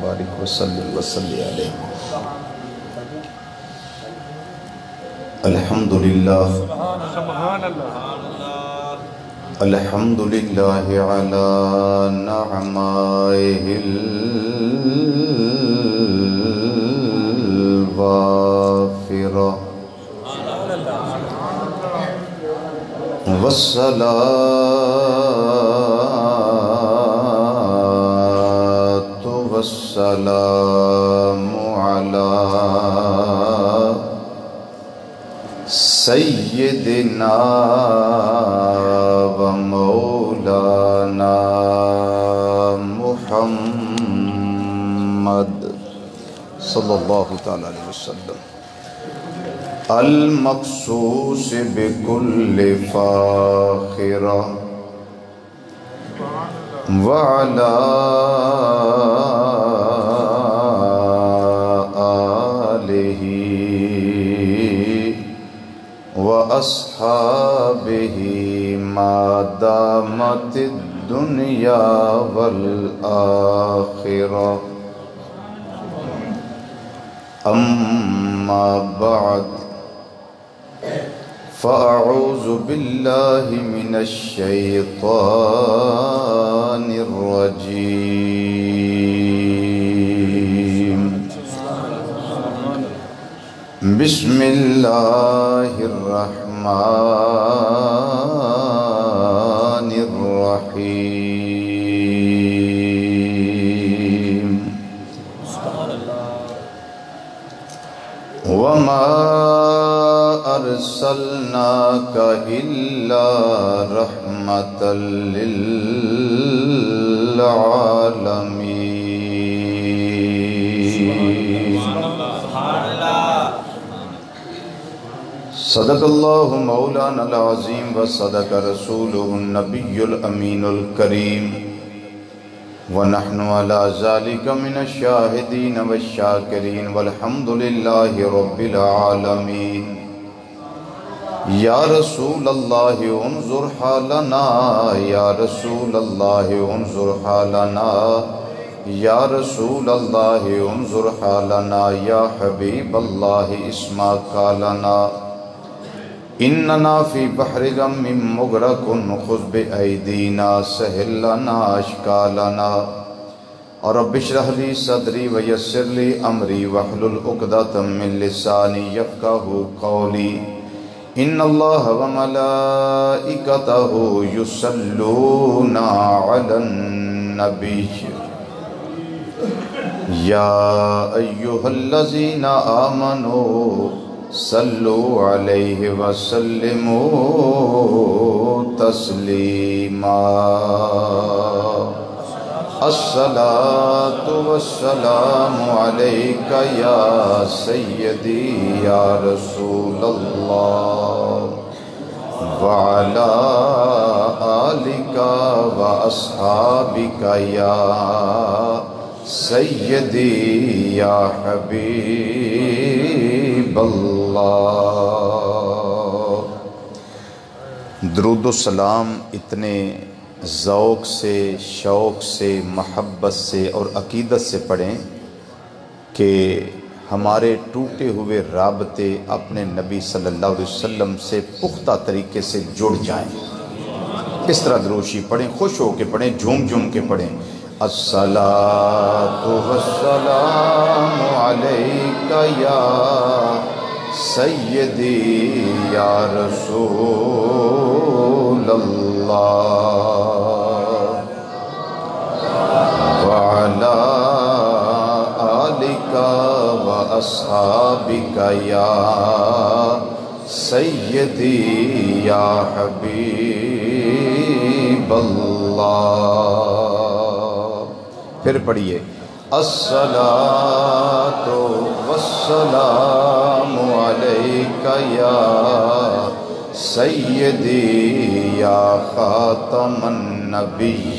بارک وسلم وسلم علیہ۔ الحمدللہ الحمدللہ علی نعمائہ الوافرہ والصلاة والسلام علی سیدنا و مولانا محمد صلی اللہ تعالی علیہ وسلم المخصوص بكل فاخرة وعلى آله وأصحابه ما دامت الدنيا والآخرة أما بعد فأعوذ بالله من الشيطان الرجيم بسم الله الرحمن الرحيم وما أرسلناك إلا رحمة للعالمين صدق اللہ مولانا العظیم وصدق رسوله النبی الامین الکریم ونحن على ذلك من الشاہدین والشاکرین والحمد للہ رب العالمین یا رسول اللہ انظر حالنا یا رسول اللہ انظر حالنا یا رسول اللہ انظر حالنا یا حبیب اللہ اسما قالنا اننا فی بحر غم مغرق خذ بأیدینا سہل لنا اشکالنا رب اشرح لی صدری ویسر لی امری واحلل عقدۃ من لسانی یفقہوا قولی ان اللہ وملائکتہ یصلون علی النبی یا ایہا الذین آمنوا صلوا علیہ وسلموا تسلیما الصلاة والسلام علیک یا سیدی یا رسول اللہ وعلا آلک واصحابک یا سیدی یا حبیب اللہ۔ درود و سلام اتنے ذوق سے، شوق سے، محبت سے اور عقیدت سے پڑھیں کہ ہمارے ٹوٹے ہوئے رابطے اپنے نبی صلی اللہ علیہ وسلم سے پختہ طریقے سے جڑ جائیں۔ اس طرح دروشی پڑھیں، خوش ہو کے پڑھیں، جھوم جھوم کے پڑھیں۔ الصلاة والسلام علیک یا سیدی یا رسول اللہ وعلا آلک واصحابک یا سیدی یا حبیب اللہ۔ پھر پڑھیے الصلاة والسلام علیک یا سیدی یا خاتم النبیین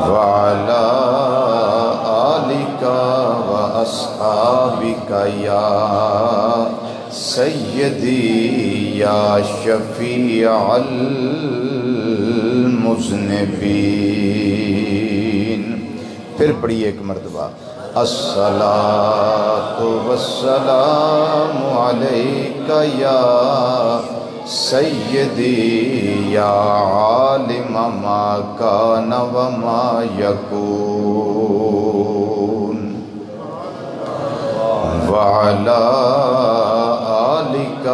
وعلا آلک واصحابک یا سیدی یا شفیع المذنبین۔ پھر پڑھیے ایک مرتبہ، الصلاۃ والسلام علیک یا سیدی یا عالم ما کان وما یکون وعلی آلک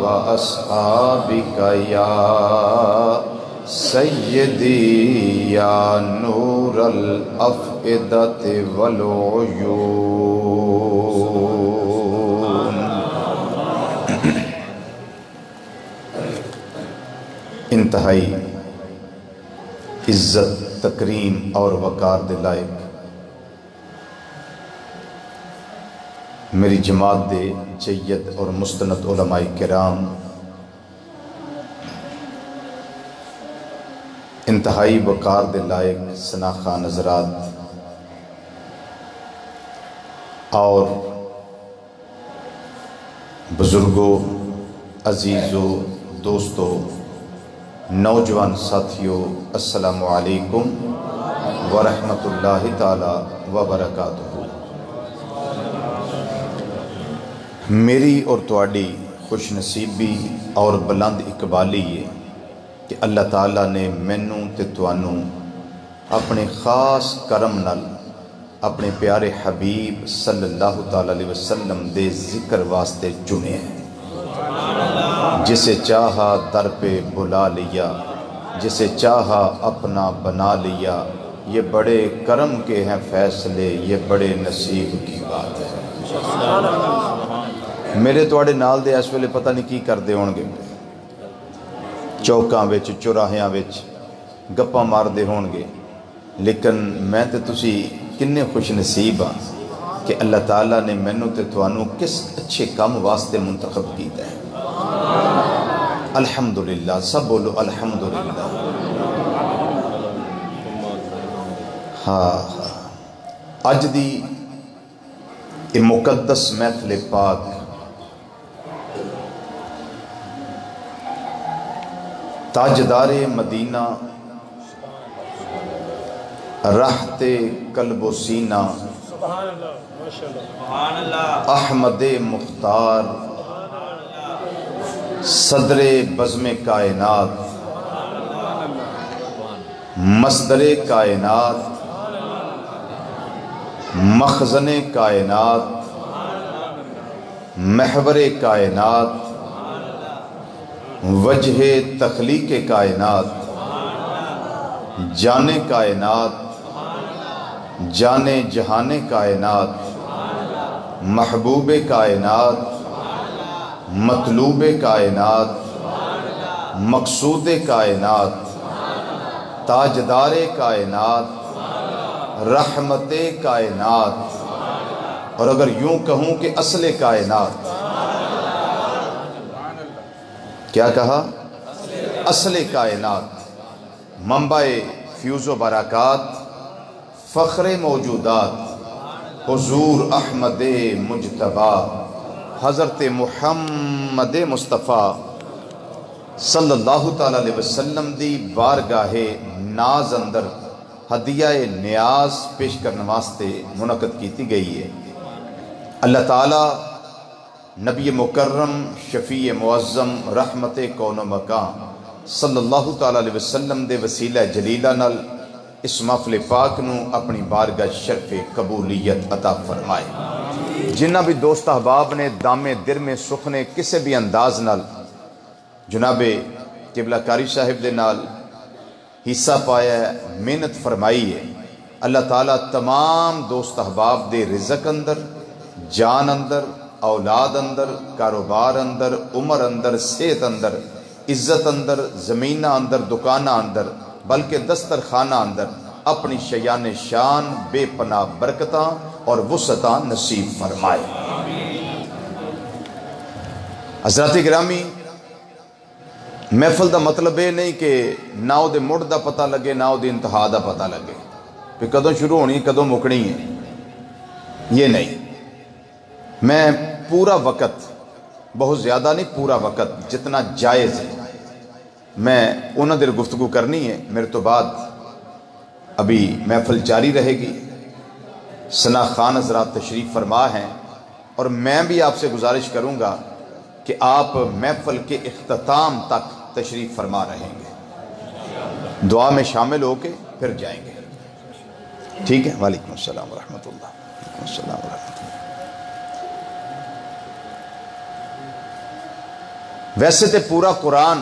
واصحابک یا سیدی یا نور الافئدۃ والعیون۔ انتہائی عزت، تکریم اور وقار دے لائق میری جماعت دے جید اور مستند علماء کرام، انتہائی وقار دے لائق سناخان حضرات اور بزرگوں، عزیزوں، دوستوں، نوجوان ساتھیوں، السلام علیکم ورحمۃ اللہ تعالی وبرکاتہ۔ میری اور تواڈی خوش نصیبی اور بلند اقبالی ہے کہ اللہ تعالیٰ نے مینوں تے توانوں اپنے خاص کرم نال اپنے پیارے حبیب صلی اللہ تعالیٰ علیہ وسلم دے ذکر واسطے چنے ہیں۔ جسے چاہا در پہ بلا لیا، جسے چاہا اپنا بنا لیا، یہ بڑے کرم کے ہیں فیصلے، یہ بڑے نصیب کی بات ہے۔ میرے تواڈے نال دے اس ویلے پتہ نہیں کی کردے ہون گے، چوکاں وچ، چوراہیاں وچ گپاں مار دے ہون گے، لیکن میں تے تسی کنے خوش نصیب ہاں کہ اللہ تعالیٰ نے مینوں تے توانوں کس اچھے کام واسطے منتخب کیتا ہے۔ الحمدللہ، سب بولو الحمدللہ۔ ہاں اج دی یہ مقدس محفل پاک تاجدار مدینہ، راحت قلب و سینہ، احمد مختار، صدر بزم کائنات، مصدر کائنات، مخزن کائنات، محور کائنات، وجہ تخلیق کائنات، جان کائنات، جان جہان کائنات، محبوب کائنات، مطلوب کائنات، مقصود کائنات، تاجدار کائنات، رحمت کائنات، اور اگر یوں کہوں کہ اصل کائنات، کیا کہا؟ اصل کائنات، منبع فیوز و برکات، فخر موجودات، حضور احمد مجتبی حضرت محمد مصطفیٰ صلی اللہ تعالیٰ علیہ وسلم دی بارگاہ ناز اندر ہدیہ نیاز پیش کرنے واسطے منعقد کیتی گئی ہے۔ اللہ تعالیٰ نبی مکرم شفیع معظم رحمت کون و مکان صلی اللہ تعالیٰ علیہ وسلم دے وسیلہ جلیلہ نال اس محفل پاک نو اپنی بارگاہ شرف قبولیت عطا فرمائے۔ جنہ بھی دوست احباب نے دامے در میں سخنے کسے بھی انداز نال جناب قبلہ کاری صاحب دے نال حصہ پایا ہے، محنت فرمائی ہے، اللہ تعالیٰ تمام دوست احباب دے رزق اندر، جان اندر، اولاد اندر، کاروبار اندر، عمر اندر، صحت اندر، عزت اندر، زمینہ اندر، دکانہ اندر، بلکہ دسترخانہ اندر اپنی شیان شان بے پناہ برکتاں اور وسعتاں نصیب فرمائے۔ حضرات گرامی، محفل دا مطلب یہ نہیں کہ نہ او دے مڑ دا پتہ لگے، نہ او دی انتہا دا پتہ لگے کہ کدوں شروع ہونی کدوں مکڑی ہے، یہ نہیں۔ میں پورا وقت، بہت زیادہ نہیں، پورا وقت جتنا جائز ہے میں انہاں دیر گفتگو کرنی ہے۔ میرے تو بعد ابھی محفل جاری رہے گی، ثنا خان حضرات تشریف فرما ہیں، اور میں بھی آپ سے گزارش کروں گا کہ آپ محفل کے اختتام تک تشریف فرما رہیں گے، دعا میں شامل ہو کے پھر جائیں گے، ٹھیک ہے؟ وعلیکم السلام ورحمۃ اللہ۔ وعلیکم السلام ورحمۃ اللہ۔ ویسے تو پورا قرآن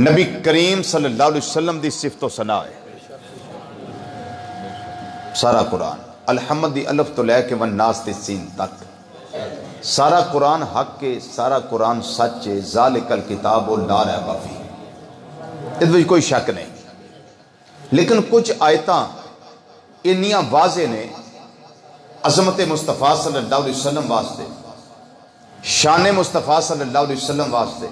نبی کریم صلی اللہ علیہ وسلم دی صفت و ثنا ہے، سارا قرآن الحمد دی الف تو لے کے والناس تے سین تک، سارا قرآن حق کے، سارا قرآن سچ ہے، ذالک الکتاب لا ریب فیہ، اس میں کوئی شک نہیں۔ لیکن کچھ آیتاں انیاں واضح نے عظمت مصطفیٰ صلی اللہ علیہ وسلم واسطے، شان مصطفیٰ صلی اللہ علیہ وسلم واسطے،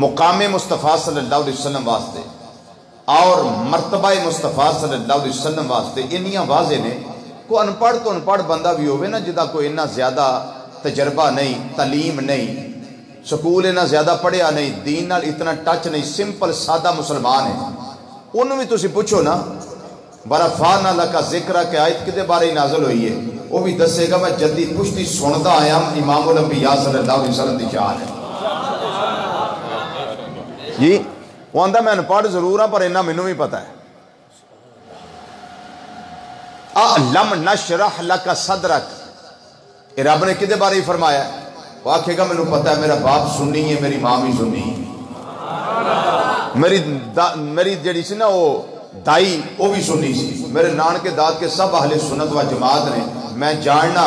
مقام مصطفیٰ صلی اللہ علیہ وسلم واسطے اور مرتبہ مصطفیٰ صلی اللہ علیہ وسلم واسطے انیاں واضح نے۔ کوئی انپڑھ تو انپڑھ بندہ بھی ہوئے نا، جدا کوئی اتنا زیادہ تجربہ نہیں، تعلیم نہیں، سکول اتنا زیادہ پڑھیا نہیں، دین نال اتنا ٹچ نہیں، سمپل سادہ مسلمان ہے، انہوں بھی تسی پوچھو نا برفعنا لک ذکرک کہ آیت کدے بارے نازل ہوئی ہے، وہ بھی دسے گا میں جدی پشتی سندا آیا امام الانبیاء صلی اللہ علیہ وسلم دی شان ہے جی۔ وہ آندہ میں انپڑھ ضرور ہاں پر انہا منوں بھی پتا ہے۔ لم نشرح لک صدرک، رب نے کدے بارے فرمایا ہے؟ وہ آکھے گا میں نے پتا ہے میرا باپ سنی ہے، میری ماں بھی سنی ہے، میری جڑی سی نا وہ دائی وہ بھی سنی سی، میرے نان کے داد کے سب اہل سنت و جماعت نے، میں جاننا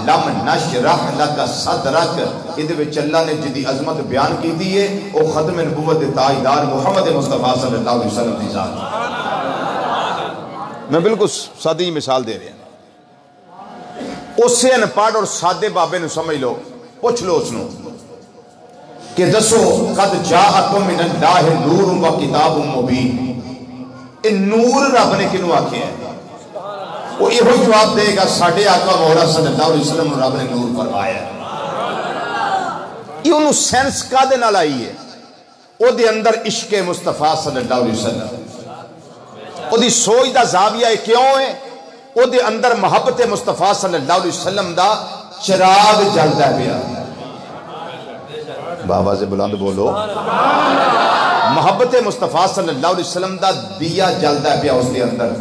لم نشرح لک صدرک، ادھے وچ اللہ نے جدی عظمت بیان کی دی ہے وہ ختم نبوت دے تاجدار محمد مصطفیٰ صلی اللہ علیہ وسلم دی ذات۔ میں بالکل سادی مثال دے رہے ہیں، اسے انپڑھ اور سادے بابے نو سمجھ لو، پوچھ لو اس نو کہ دسو قد جاءکم من اللہ نور و کتاب مبین، نور رب نے کنو آکھے ہیں؟ وہ یہ جواب دے گا ساڑھے آقا مولا صلی اللہ علیہ وسلم رب نے نور فرمایا ہے۔ یہ انہوں سینس کا دے نال آئی ہے، وہ دے اندر عشق مصطفیٰ صلی اللہ علیہ وسلم، وہ دی سوچ دا زاویہ کیوں ہے؟ وہ دے اندر محبت مصطفیٰ صلی اللہ علیہ وسلم دا چراغ جلدہ پیا، بابا سے بلند بولو، محبت مصطفیٰ صلی اللہ علیہ وسلم دا دیا جلدہ پیا اس دے اندر،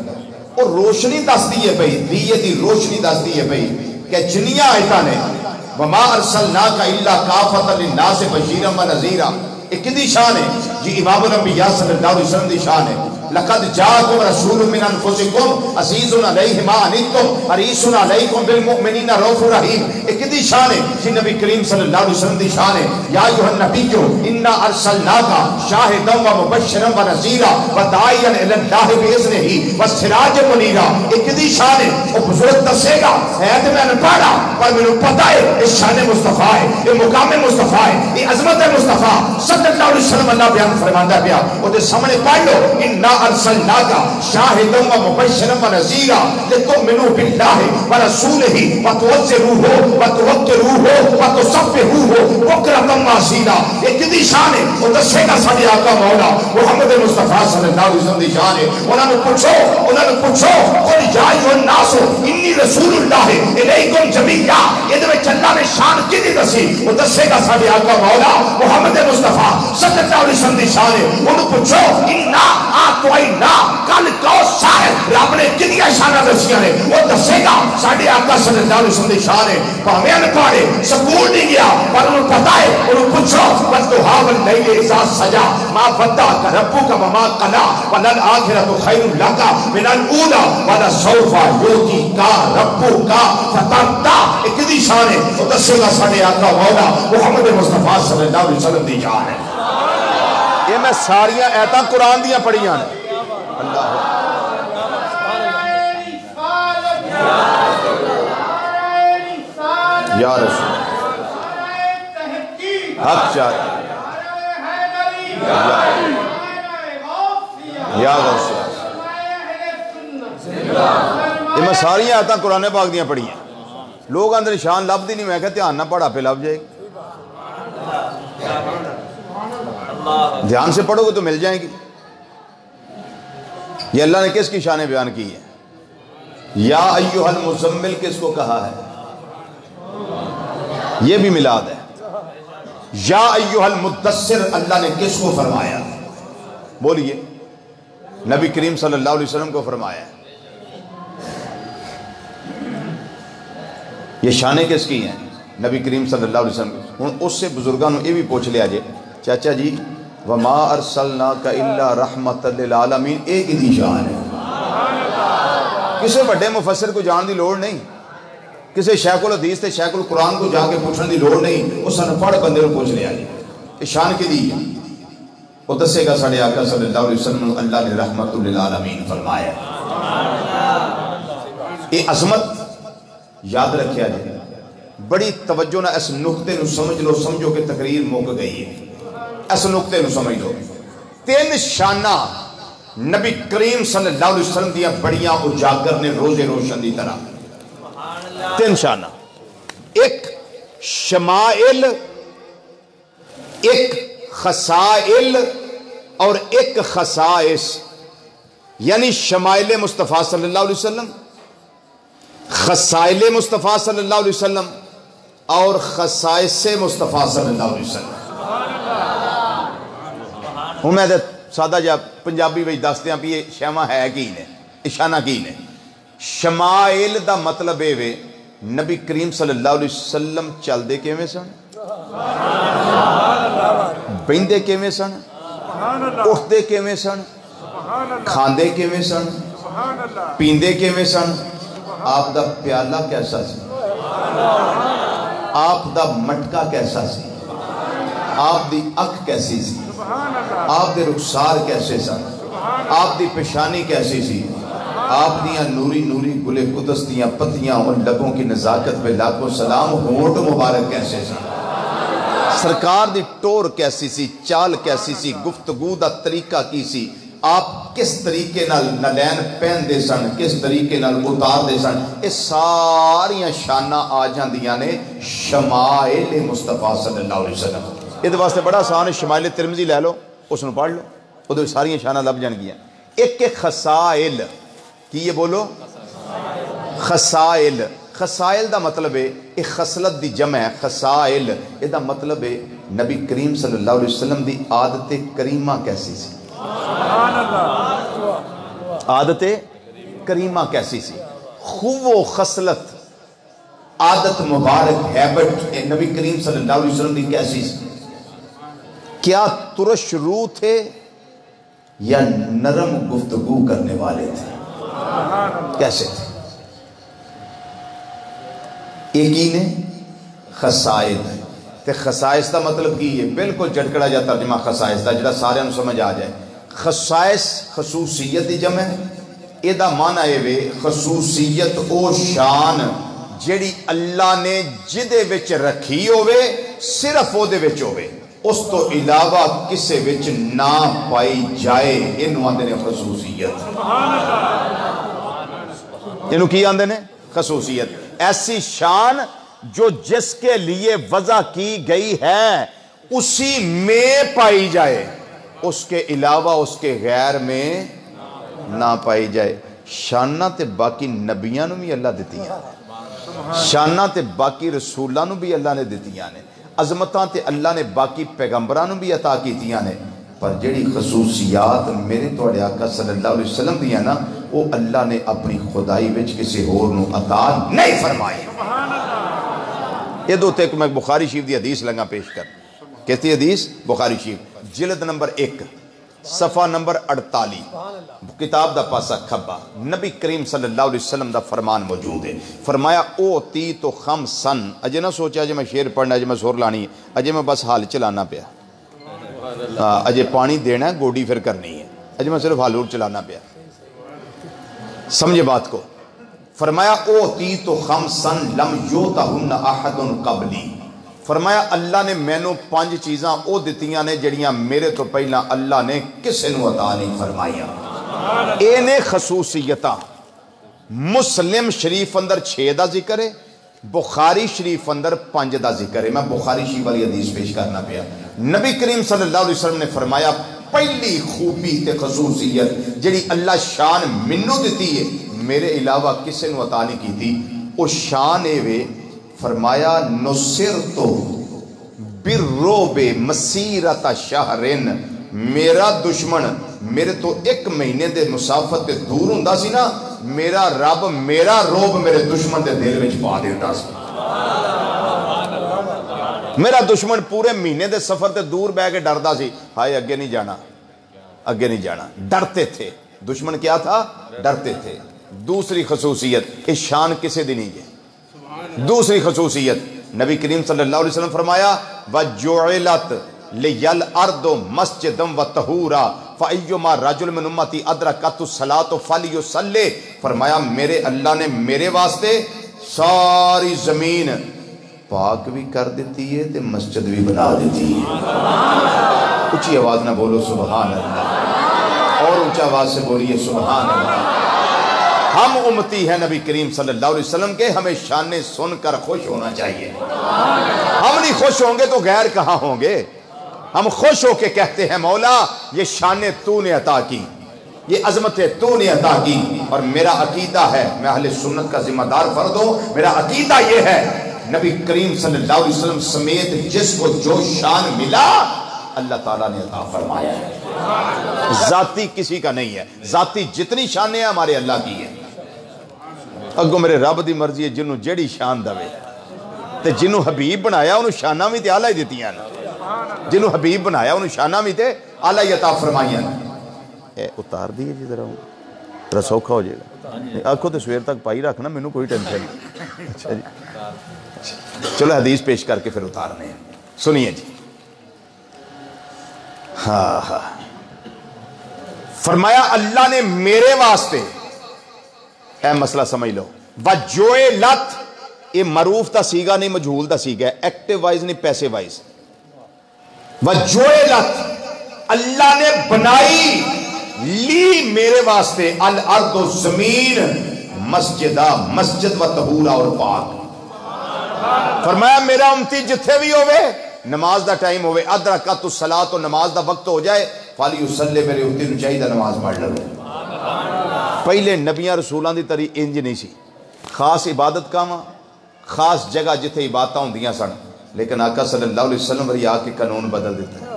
اور روشنی دس دیئے پئی، دیئے دی روشنی دس دیئے پئی کہ جنیاں آیتاں نے وَمَا أَرْسَلْنَاكَ إِلَّا كَافَةً لِلنَّاسِ بَشِيرًا وَنَذِيرًا، ایک دی شان ہے جی امام الانبیاء صلی اللہ علیہ وسلم دی شان ہے۔ لَقَدْ جَاءَكُمْ رَسُولٌ مِّنْ أَنفُسِكُمْ عَزِيزٌ عَلَيْهِ مَا عَنِتُّمْ حَرِيصٌ عَلَيْكُمْ بِالْمُؤْمِنِينَ رَءُوفٌ رَحِيمٌ، ایک دی شان ہے جی نبی کریم صلی اللہ علیہ وسلم دی شان ہے۔ یا ایھا النبی انا ارسلناک شاہدا ومبشرا ونذیرا وداعیا الی اللہ باذنہ وسراجا منیرا، ایک دی شان ہے۔ وہ بزرگ دسے گا ہے تو میں نے پڑھا پر مجھے پتا ہے اس شان مصطفیٰ ہے، یہ مقام مصطفیٰ ہے، یہ عظمت مصطفیٰ صلی اللہ علیہ وسلم اللہ بیان فرماتا پیا، وہ دے سامنے پڑھ لو انا ارسلناک شاہدا ومبشرا ونذیرا لتؤمنوا باللہ ورسولہ وتعزروہ وتوقروہ وتصفحوہ بکرۃ واصیلا، ایک دی شان ہے۔ وہ دسے گا ساڈے آقا مولا محمد مصطفیٰ صلی اللہ علیہ وسلم دی شان ہے۔ انہاں نے پوچھو قل یا ایھا الناس انی رسول اللہ الیکم جمیعا، یہ وچ اللہ نے شان کدی دسی؟ وہ دسے گا ساڈے آقا مولا محمد مصطفیٰ صلی اللہ علیہ وسلم دی شان ہے۔ انہوں پوچھو انا اعطینا کل کوثر، رب نے کتنی شاناں دسیاں نے؟ وہ دسے گا ساڈے آقا صلی اللہ علیہ وسلم دی شان ہے۔ بھاویں ان پڑھے سکول نہیں گیا پر انہوں پتہ ہے، انہوں پوچھو والضحیٰ واللیل اذا سجا ما ودعک ربک وما قلی وللآخرۃ خیر لک من الاولی ولسوف یعطیک ربک فترضی، ایک دی شان ہے۔ وہ دسے گا ساڈے آقا مولا محمد مصطفیٰ صلی اللہ علیہ وسلم دی شان ہے۔ یہ میں ساریاں ایتاں قرآن دیاں پڑھیاں نے۔ اللہ یا رسول حق چاہتے یا رسول، یہ میں ساری آیتاں قرآن پاک دیاں پڑھی ہیں۔ لوگ اندر شان لب دی نہیں، میں کہتے دھیان نہ پڑھا پہ لب جائے گی، دھیان سے پڑھو گے تو مل جائیں گی۔ یہ اللہ نے کس کی شانیں بیان کی ہیں؟ یا ایھا المزمل کس کو کہا ہے؟ یہ بھی میلاد ہے۔ یا ایھا المدثر اللہ نے کس کو فرمایا؟ بولیے، نبی کریم صلی اللہ علیہ وسلم کو فرمایا۔ یہ شانیں کس کی ہیں؟ نبی کریم صلی اللہ علیہ وسلم۔ ہوں اس سے بزرگاں یہ بھی پوچھ لیا جے، چاچا جی وما ارسلناک الا رحمت للعالمین ایک ہی دی شان ہے، کسی بڑے مفسر کو جان دی لوڑ نہیں، کسی شیخ الحدیث تے شیخ القرآن کو جا کے پوچھنے دی لوڑ نہیں، اس نے پڑھ بندے کو پوچھ لیا جی یہ شان کی دی ہے، وہ دسے گا ساڑھے آقا صلی اللہ علیہ وسلم اللہ نے رحمت للعالمین فرمایا۔ یہ عظمت یاد رکھیا جائے، بڑی توجہ نہ اس نقطے نو سمجھ لو، سمجھو کہ تقریر موک گئی ہے، اس نقطے نو سمجھ لو۔ تین شانہ نبی کریم صلی اللہ علیہ وسلم دیا بڑیاں اجاگر نے روز روشن دی طرح، تین شانہ، ایک شمائل، ایک خصائل اور ایک خصائص، یعنی شمائل مصطفیٰ صلی اللہ علیہ وسلم، خصائل مصطفیٰ صلی اللہ علیہ وسلم اور خصائص مصطفیٰ صلی اللہ علیہ وسلم۔ ہوں میں سادہ جا پنجابی وچ دس دیاں بھی یہ شیواں ہے کی نے، اشانہ کی نے۔ شمائل دا مطلب اے وے نبی کریم صلی اللہ علیہ وسلم چل دے کیویں سن، بیندے کیویں سن، اٹھدے کیویں سن، کھاندے کیویں سن، پیندے کیویں سن، آپ دا پیالہ کیسا سی، آپ دا مٹکا کیسا سی، آپ دی اکھ کیسی سی، آپ دے رخسار کیسے سن، آپ دی پیشانی کیسی سی، آپ دیاں نوری نوری گلے قدس دیاں پتیاں ان لبوں کی نزاکت پہ لاکھوں سلام، ہونٹ مبارک کیسے سن، سرکار دی ٹور کیسی سی، چال کیسی سی، گفتگو دا طریقہ کی سی، آپ کس طریقے نال نلین پہن دے سن، کس طریقے نال اتار دے سن، اس ساریاں شانہ آ جاندیاں نے شمائل مصطفیٰ صلی اللہ علیہ وسلم۔ یہ واسطے بڑا آسان ہے، شمائل ترمذی لے لو، اس نے پڑھ لو، وہ ساریاں شانہ لب جان گیا۔ ایک خصائل کی یہ بولو، خصائل، خصائل دا مطلب ہے ایک خصلت دی جمع ہے، خصائل یہ دا مطلب ہے نبی کریم صلی اللہ علیہ وسلم دی عادت کریمہ کیسی سی، عادت کریمہ کیسی سی، خوب و خصلت، عادت مبارک، ہیبٹ نبی کریم صلی اللہ علیہ وسلم دی کیسی سی، کیا ترش روح تھے یا نرم گفتگو کرنے والے تھے، کیسے تھے؟ ایک ہی نے خصائل، تے خصائص دا مطلب کی ہے بالکل جھٹکڑا جا ترجمہ خصائص دا جڑا سارے انہوں سمجھ آ جائے۔ خصائص خصوصیت دی جمع ہے، اے دا معنی ہے وے خصوصیت او شان جیڑی اللہ نے جدے وچ رکھی ہوئے صرف او دے وچ ہوئے، اس تو علاوہ کسے وچ نہ پائی جائے، انہوں آندے نے خصوصیت، انہوں کی آندے نے خصوصیت، ایسی شان جو جس کے لیے وضع کی گئی ہے اسی میں پائی جائے، اس کے علاوہ اس کے غیر میں نہ پائی جائے۔ شانہ تے باقی نبیاں نو بھی اللہ دیتیاں نے، شانہ تے باقی رسولاں نو بھی اللہ نے دیتیاں نے، عظمتاں تے اللہ نے باقی پیغمبران نو بھی عطا کیتیاں نے، پر جڑی خصوصیات میرے توڑے آقا صلی اللہ علیہ وسلم دیا نا وہ اللہ نے اپنی خدائی وچ کسی اور نو عطا نہیں فرمائی۔ یہ دو تے میں بخاری شریف دی حدیث لگا پیش کر، کہتی حدیث بخاری شریف جلد نمبر 1 صفحہ نمبر 48 کتاب دا پاسا کھبا، نبی کریم صلی اللہ علیہ وسلم دا فرمان موجود ہے، فرمایا اوتی تو خمسن، اجے نہ سوچا اجے میں شعر پڑھنا، اجے میں سور لانی، اجے میں بس حال چلانا پیا، اجے پانی دینا ہے گوڑی پھر کرنی ہے، اجے میں صرف حالور چلانا پیا، سمجھے بات کو۔ فرمایا اوتی تو خمسن لم یوتہن احد قبلی، فرمایا اللہ نے مینوں 5 چیزاں او دتیاں نے جڑیاں میرے تو پہلا اللہ نے کسے نو عطا نہیں فرمائیاں، اے نے خصوصیتاں۔ مسلم شریف اندر 6 دا ذکر ہے، بخاری شریف اندر 5 دا ذکر ہے، میں بخاری شریف والی حدیث پیش کرنا پیا۔ نبی کریم صلی اللہ علیہ وسلم نے فرمایا پہلی خوبی تے خصوصیت جڑی اللہ شان منو دیتی ہے میرے علاوہ کسے نو عطا نہیں کی تھی. او شان اے وے فرمایا نصرتو بالرعب مسیرۃ شہرن، میرا دشمن میرے تو ایک مہینے دے مسافت تے دور ہوندا سی نا، میرا رب میرا روب میرے دشمن دے دل وچ پا دیندا سی. میرا دشمن پورے مہینے دے سفر تے دور بہ کے ڈردا سی، ہائے اگے نہیں جانا اگے نہیں جانا، ڈرتے تھے. دشمن کیا تھا؟ ڈرتے تھے. دوسری خصوصیت، اس شان کسے دی نہیں ہے. دوسری خصوصیت نبی کریم صلی اللہ علیہ وسلم فرمایا وَجُعِلَتْ لِيَ الْأَرْضُ مَسْجِدًا وَطَهُورًا فَأَيُّمَا رَجُلٌ مِّنْ أُمَّتِي أَدْرَكَتْهُ الصَّلَاةُ فَلْيُصَلِّ. فرمایا میرے اللہ نے میرے واسطے ساری زمین پاک بھی کر دیتی ہے تے مسجد بھی بنا دیتی ہے. اونچی آواز نہ بولو سبحان اللہ، اور اونچا آواز سے بولیے سبحان اللہ. ہم امتی ہیں نبی کریم صلی اللہ علیہ وسلم کے، ہمیں شانیں سن کر خوش ہونا چاہیے. ہم نہیں خوش ہوں گے تو غیر کہاں ہوں گے؟ ہم خوش ہو کے کہتے ہیں مولا یہ شانیں تو نے عطا کی، یہ عظمتیں تو نے عطا کی. اور میرا عقیدہ ہے، میں اہل سنت کا ذمہ دار فرد ہوں، میرا عقیدہ یہ ہے نبی کریم صلی اللہ علیہ وسلم سمیت جس کو جو شان ملا اللہ تعالیٰ نے عطا فرمایا ہے، ذاتی کسی کا نہیں ہے. ذاتی جتنی شانیں ہیں ہمارے اللہ کی ہیں. اگو میرے رب دی مرضی ہے جنہوں جیڑی شان دوے تے جنہوں حبیب بنایا انہوں شانہ بھی تے آلہ ہی دیتی ہیں. جنہوں حبیب بنایا انہوں شانہ بھی تے آلہ ہی عطا فرمائی ہیں. اے اتار دیئے جی ذرا ہوں ذرا سوکھا ہو جائے گا. آنکھوں تے سویر تک پائی رکھنا میں نے کوئی ٹینشن نہیں. اچھا جی چلو حدیث پیش کر کے پھر اتارنے ہیں. سنیے جی. ہاں فرمایا اللہ نے میرے واسطے، اے مسئلہ سمجھ لو، وَجُعِلَتْ یہ معروف دا سیگا نہیں مجہول دا سیگا ہے، ایکٹیو وائز نہیں پیسے وائز. وَجُعِلَتْ اللہ نے بنائی لی میرے واسطے الارض زمین مسجدہ مسجد و طہورا اور پاک. فرمایا میرا امتی جتھے بھی ہوئے نماز دا ٹائم ہوئے ادرکت الصلاۃ نماز دا وقت ہو جائے فلیصلی میرے امتی نو چاہیے نماز پڑھ لو. پہلے نبیاں رسولان دی تری انج نہیں سی، خاص عبادت کاواں خاص جگہ جتھے عبادتاں ہوندیاں سن، لیکن آقا صلی اللہ علیہ وسلم وری آ کے قانون بدل دیتا ہے.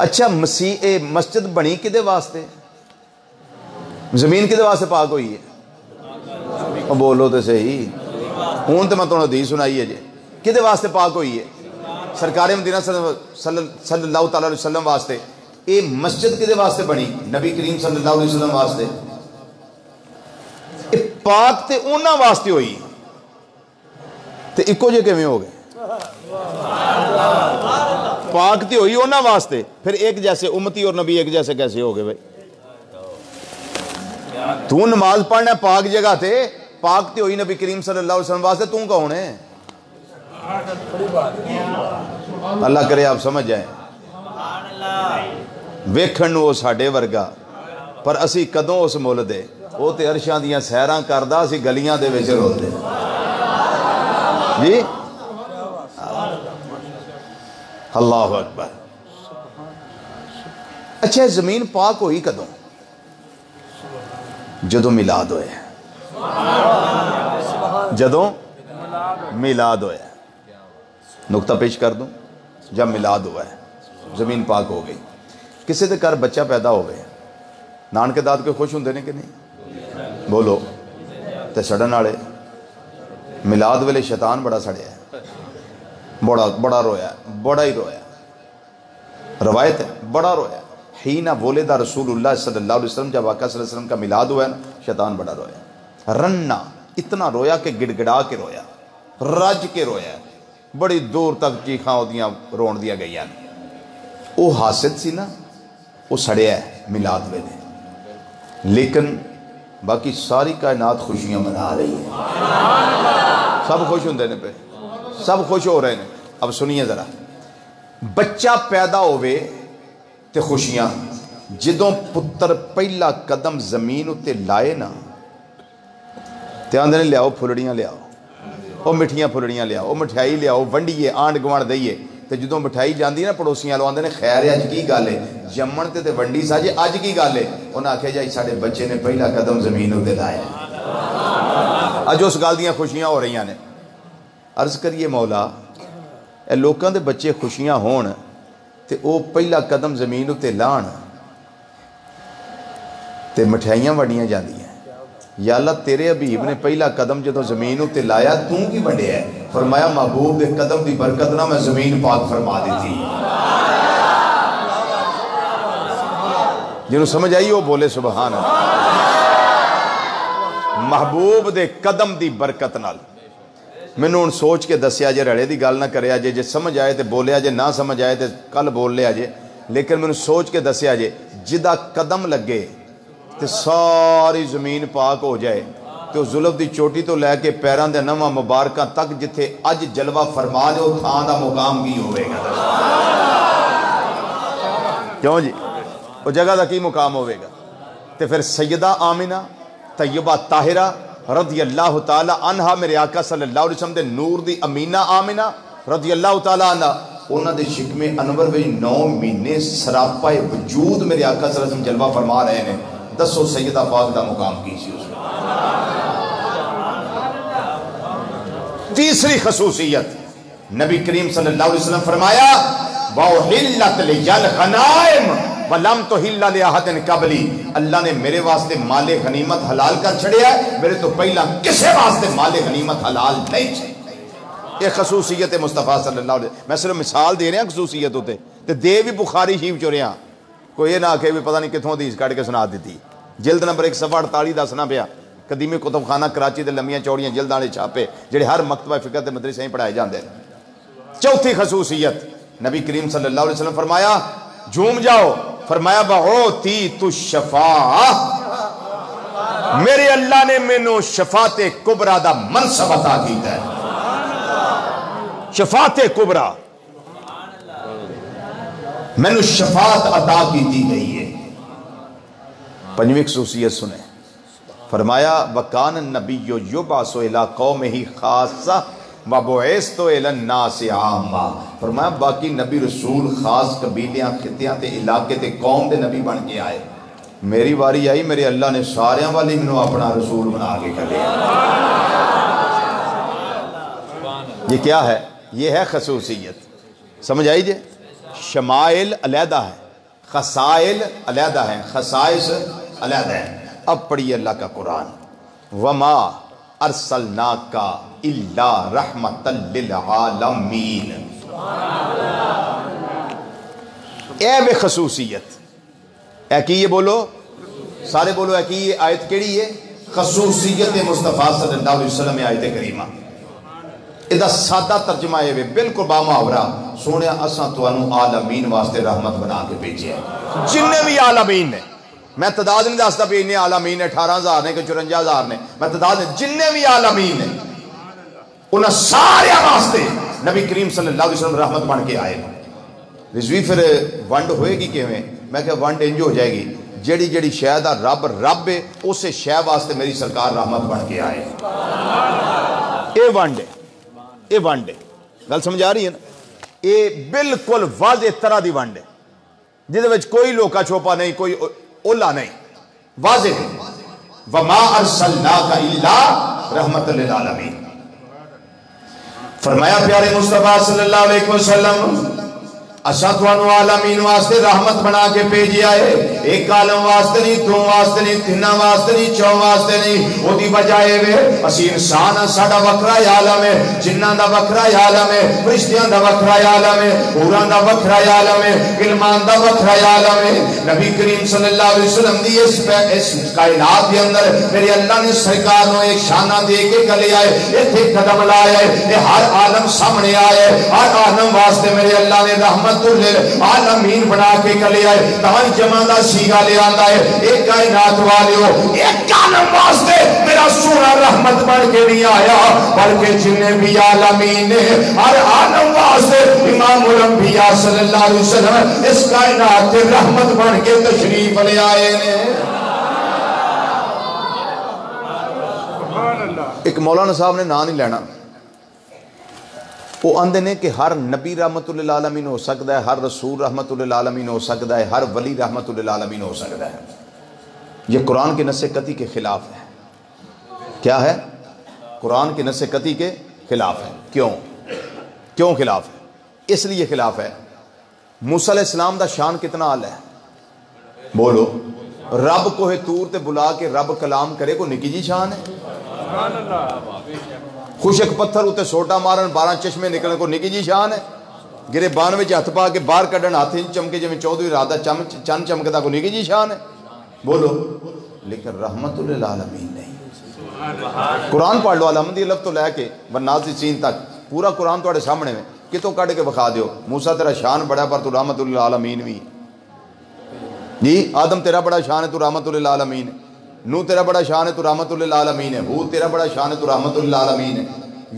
اچھا مسیح مسجد بنی کدے واسطے؟ زمین کدے واسطے پاک ہوئی ہے؟ بولو تو صحیح. ہوں تو میں تمہیں حدیث سنائی ہے جی کدے واسطے پاک ہوئی ہے؟ سرکار مدینہ صلی اللہ تعالی علیہ وسلم واسطے. اے مسجد کدے واسطے بنی؟ نبی کریم صلی اللہ علیہ وسلم واسطے. اے پاک تے اونا واسطے ہوئی تے اکو جے کیویں ہو گئے؟ پاک تے ہوئی اونا واسطے، پھر ایک جیسے امتی اور نبی ایک جیسے کیسے ہو گئے بھائی؟ تو نماز پڑھنا پاک جگہ تے، پاک تے ہوئی نبی کریم صلی اللہ علیہ وسلم واسطے، تو کون ہے؟ اللہ کرے آپ سمجھ جائیں. ویکھن وہ ساڈے ورگا پر اسی کدوں اس مول دے، وہ تے عرشاں دیاں سیراں کردا، اسی گلیاں دے وچ رولدے جی. اللہ اکبر. اچھا زمین پاک ہوئی کدوں؟ جدوں میلاد ہوئے، جدوں میلاد ہوئے. نقطہ پیش کر دوں، جب میلاد ہوا ہے زمین پاک ہو گئی. کسی دے گھر بچہ پیدا ہوئے نانکے داد کے خوش ہوندے نے کہ نہیں؟ بولو تے سڑن والے. میلاد ویلے شیطان بڑا سڑیا ہے، بڑا رویا ہے، بڑا ہی رویا. روایت ہے بڑا رویا. حین ولد رسول اللہ صلی اللہ علیہ وسلم، جب آقا صلی اللہ علیہ وسلم کا میلاد ہوا ہے نا، شیطان بڑا رویا. رننا اتنا رویا کہ گڑ گڑا کے رویا، رج کے رویا، بڑی دور تک چیخاں ہوتیاں رون دیا گئی ہیں. وہ حاسد سی نا، وہ سڑیا ہے میلاد ویلے، لیکن باقی ساری کائنات خوشیاں منا رہی ہے. سب خوش ہوندے نے پہ، سب خوش ہو رہے ہیں. اب سنیے ذرا، بچہ پیدا ہوئے تے خوشیاں، جدوں پتر پہلا قدم زمین اتے لائے نا تے آندے نے لیاؤ پھلڑیاں لیاؤ، او مٹھیاں پھلڑیاں لیاؤ، او مٹھائی لیاؤ، ونڈیے آنڈ گوانڈ دئیے. تے تے جدوں مٹھائی جاندی نا پڑوسیاں لو آندے نے خیر اج کی گل ہے جمن تے ونڈی سا جی اج کی گل ہے انہاں آکھیا جی ساڈے بچے نے پہلا قدم زمین اُتے لایا اج اس گل دیاں خوشیاں ہو رہی نے عرض کریے مولا اے لوکاں دے بچے خوشیاں ہون تے او پہلا قدم زمین اُتے لان تے مٹھائیاں وڈیاں جاندیاں یا اللہ تیرے حبیب نے پہلا قدم جدو زمین اُتے لایا تو کی بڑھے ہے فرمایا محبوب دے قدم دی برکت نہ میں زمین پاک فرما دیتی جنہوں سمجھ آئی وہ بولے سبحان اللہ محبوب دے قدم دی برکت نال میں نے ان سوچ کے دسیا جے رڑے دی گال نہ کرے آجے جے سمجھ آئے تے بولے آجے نہ سمجھ آئے تے کل بول لے آجے لیکن میں نے سوچ کے دسیا جے جدہ قدم لگے تے ساری زمین پاک ہو جائے تو ظلف دی چوٹی تو لے کے پیران دے نمہ مبارکہ تک جتھے اج جلوہ فرما دے وہ تھان دا مقام کی ہوئے گا کیوں جی وہ جگہ دا کی مقام ہوئے گا تے پھر سیدہ آمینہ طیبہ طاہرہ رضی اللہ تعالی عنہ میرے آقا صلی اللہ علیہ وسلم دے نور دی امینہ آمینہ رضی اللہ تعالی عنہ انہاں دے شکم انور وچ 9 مہینے سراپا وجود میرے آقا صلی اللہ علیہ وسلم جلوہ فرما رہے ہیں دسو سیدہ پاک دا مقام کی سی اس میں تیسری خصوصیت نبی کریم صلی اللہ علیہ وسلم فرمایا وَأُحِلَّتْ لِيَ الْغَنَائِمُ وَلَمْ تُحِلَّ لِأَحَدٍ قَبْلِي اللہ نے میرے واسطے مال غنیمت حلال کر چھڑیا ہے میرے تو پہلا کسے واسطے مال غنیمت حلال نہیں چھڑیا یہ خصوصیت مصطفیٰ صلی اللہ علیہ وسلم میں صرف مثال دے رہے ہیں خصوصیت ہوتے تے دے بھی بخاری شریف چو رہے ہیں کوئی یہ نہ آکھے بھی پتہ نہیں کتھوں حدیث کاٹ کے سنا دیتی جلد نمبر 148 دسنا پیا قدیمی کتب خانہ کراچی دے لمیاں چوڑیاں جلد والے چھاپے جڑے ہر مکتبہ فقہ تے مدرسے ہی پڑھائے جاندے چوتھی خصوصیت نبی کریم صلی اللہ علیہ وسلم فرمایا جھوم جاؤ فرمایا بہوتی تو شفاع میرے اللہ نے مینوں شفاعت کبریٰ دا منصب عطا کیتا ہے شفاعت کبریٰ مینوں شفاعت عطا کی دی گئی ہے پنجویں خصوصیت سنیں فرمایا وَكَانَ النَّبِيُّ يُبْعَثُ إِلَىٰ قَوْمِهِ خَاصَّةً وَبُعِثْتُ إِلَى النَّاسِ عَامَّةً فرمایا باقی نبی رسول خاص قبیلیاں خطیاں تے علاقے تے قوم دے نبی بن کے آئے میری واری آئی میرے اللہ نے ساریاں والی منوں اپنا رسول بنا کے کر لیا یہ کیا ہے یہ ہے خصوصیت سمجھ آئی جے شمائل علیحدہ ہے خصائل علیحدہ ہیں خصائص علیحدہ ہیں اب پڑھیے اللہ کا قرآن وما ارسلناک الا رحمتا للعالمین اے بے خصوصیت اے کی یہ بولو سارے بولو اے کی یہ آیت کیڑی ہے خصوصیت مصطفیٰ صلی اللہ علیہ وسلم آیت کریمہ ادھا سادہ ترجمہ ہے بالکل بامحاورہ سونے اساں تو انو عالمین واسطے رحمت بنا کے بھیجے ہیں جننے بھی عالمین نے میں تعداد نہیں دستا بھی انہیں عالمین نے 18,000 نے کہ 54,000 نے میں تعداد جننے بھی عالمین نے انہیں سارے واسطے نبی کریم صلی اللہ علیہ وسلم رحمت بن کے آئے رضوی پھر ونڈ ہوئے گی کہ میں کہ ونڈ انج ہو جائے گی جیڑی جیڑی شاید رب ہے اسے شے واسطے میری سرکار رحمت بن کے آئے اے ونڈ ہے اے ونڈ ہے گل سمجھ آ رہی ہے نا اے بالکل واضح طرح دی ونڈ ہے جہدے وچ کوئی لوکا چھوپا نہیں کوئی اولا نہیں واضح ہے وما ارسلناک الا رحمت للعالمین فرمایا پیارے مصطفیٰ صلی اللہ علیہ وسلم اساں تانوں عالمین واسطے رحمت بنا کے بھیجی آئے ایک عالم واسطے نہیں دو واسطے نہیں تین واسطے نہیں چون واسطے نہیں او دی بجائے وے اسی انسان ساڈا وکھرا عالم ہے جناں دا وکھرا عالم ہے فرشتیاں دا وکھرا عالم ہے اوراں دا وکھرا عالم ہے علمان دا وکھرا عالم ہے نبی کریم صلی اللہ علیہ وسلم دی اس کائنات کے اندر میرے اللہ نے سرکار نو ایک شانہ دے کے گلے آئے ایتھے قدم لائے یہ ہر عالم سامنے آئے ہر عالم واسطے میرے اللہ نے رحمت عالمین بنا کے کلے آئے تاں جمع دا سیگا لے آندا ہے ایک کائنات والیو ایک عالم واسطے میرا سونا رحمت بن کے نہیں آیا بلکہ جننے بھی عالمین نے ہر عالم واسطے امام الانبیاء صلی اللہ علیہ وسلم اس کائنات کے رحمت بن کے تشریف لے آئے نے ایک مولانا صاحب نے نام نہیں لینا وہ آندے نے کہ ہر نبی رحمت للعالمین ہو سکتا ہے، ہر رسول رحمت للعالمین ہو سکتا ہے، ہر ولی رحمت للعالمین ہو سکتا ہے۔ یہ قرآن کے نص قطعی کے خلاف ہے۔ کیا ہے؟ قرآن کے نص قطعی کے خلاف ہے۔ کیوں خلاف ہے؟ اس لیے خلاف ہے، موسیٰ علیہ السلام دا شان کتنا اعلی ہے؟ بولو، رب کوہ طور تے بلا کے رب کلام کرے کو نکی جی شان ہے؟ خوشک پتھر ہوتے سوٹا مارن 12 چشمے نکلنے کو نکی جی شان ہے؟ گرے بان میں ہاتھ پا کے باہر کڈن ہاتھ چمکے جی چودھری رادہ چند چمکتا کو نکی جی شان ہے؟ بولو، لیکن رحمت للعالمین نہیں۔ قرآن پڑھ لو الحمدی لفظ تو لے کے والناس سین تک پورا قرآن تواڈے سامنے میں، کتوں کڈ کے بخا دیو۔ موسیٰ تیرا شان بڑا پر تو رحمت للعالمین بھی جی، آدم تیرا بڑا شان ہے تو رحمت للعالمین ہے، نو تیرا بڑا شان ہے تو رحمت للعالمین ہے، ہود تیرا بڑا شان ہے تو رحمت للعالمین ہے،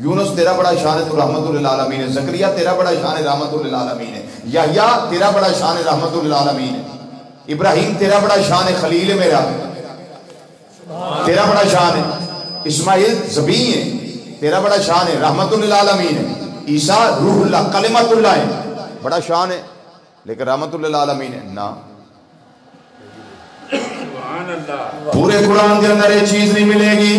یونس تیرا بڑا شان ہے تو رحمت للعالمین ہے، زکریا تیرا بڑا شان ہے رحمت للعالمین ہے، یحییٰ تیرا بڑا شان ہے رحمت للعالمین ہے، ابراہیم تیرا بڑا شان ہے خلیل میرا تیرا بڑا شان ہے، اسماعیل ذبیح ہے تیرا بڑا شان ہے رحمت للعالمین ہے، عیسیٰ روح اللہ کلمت اللہ ہے بڑا شان ہے لیکن رحمت للعالمین ہے نا۔ پورے قرآن کے اندر یہ چیز نہیں ملے گی۔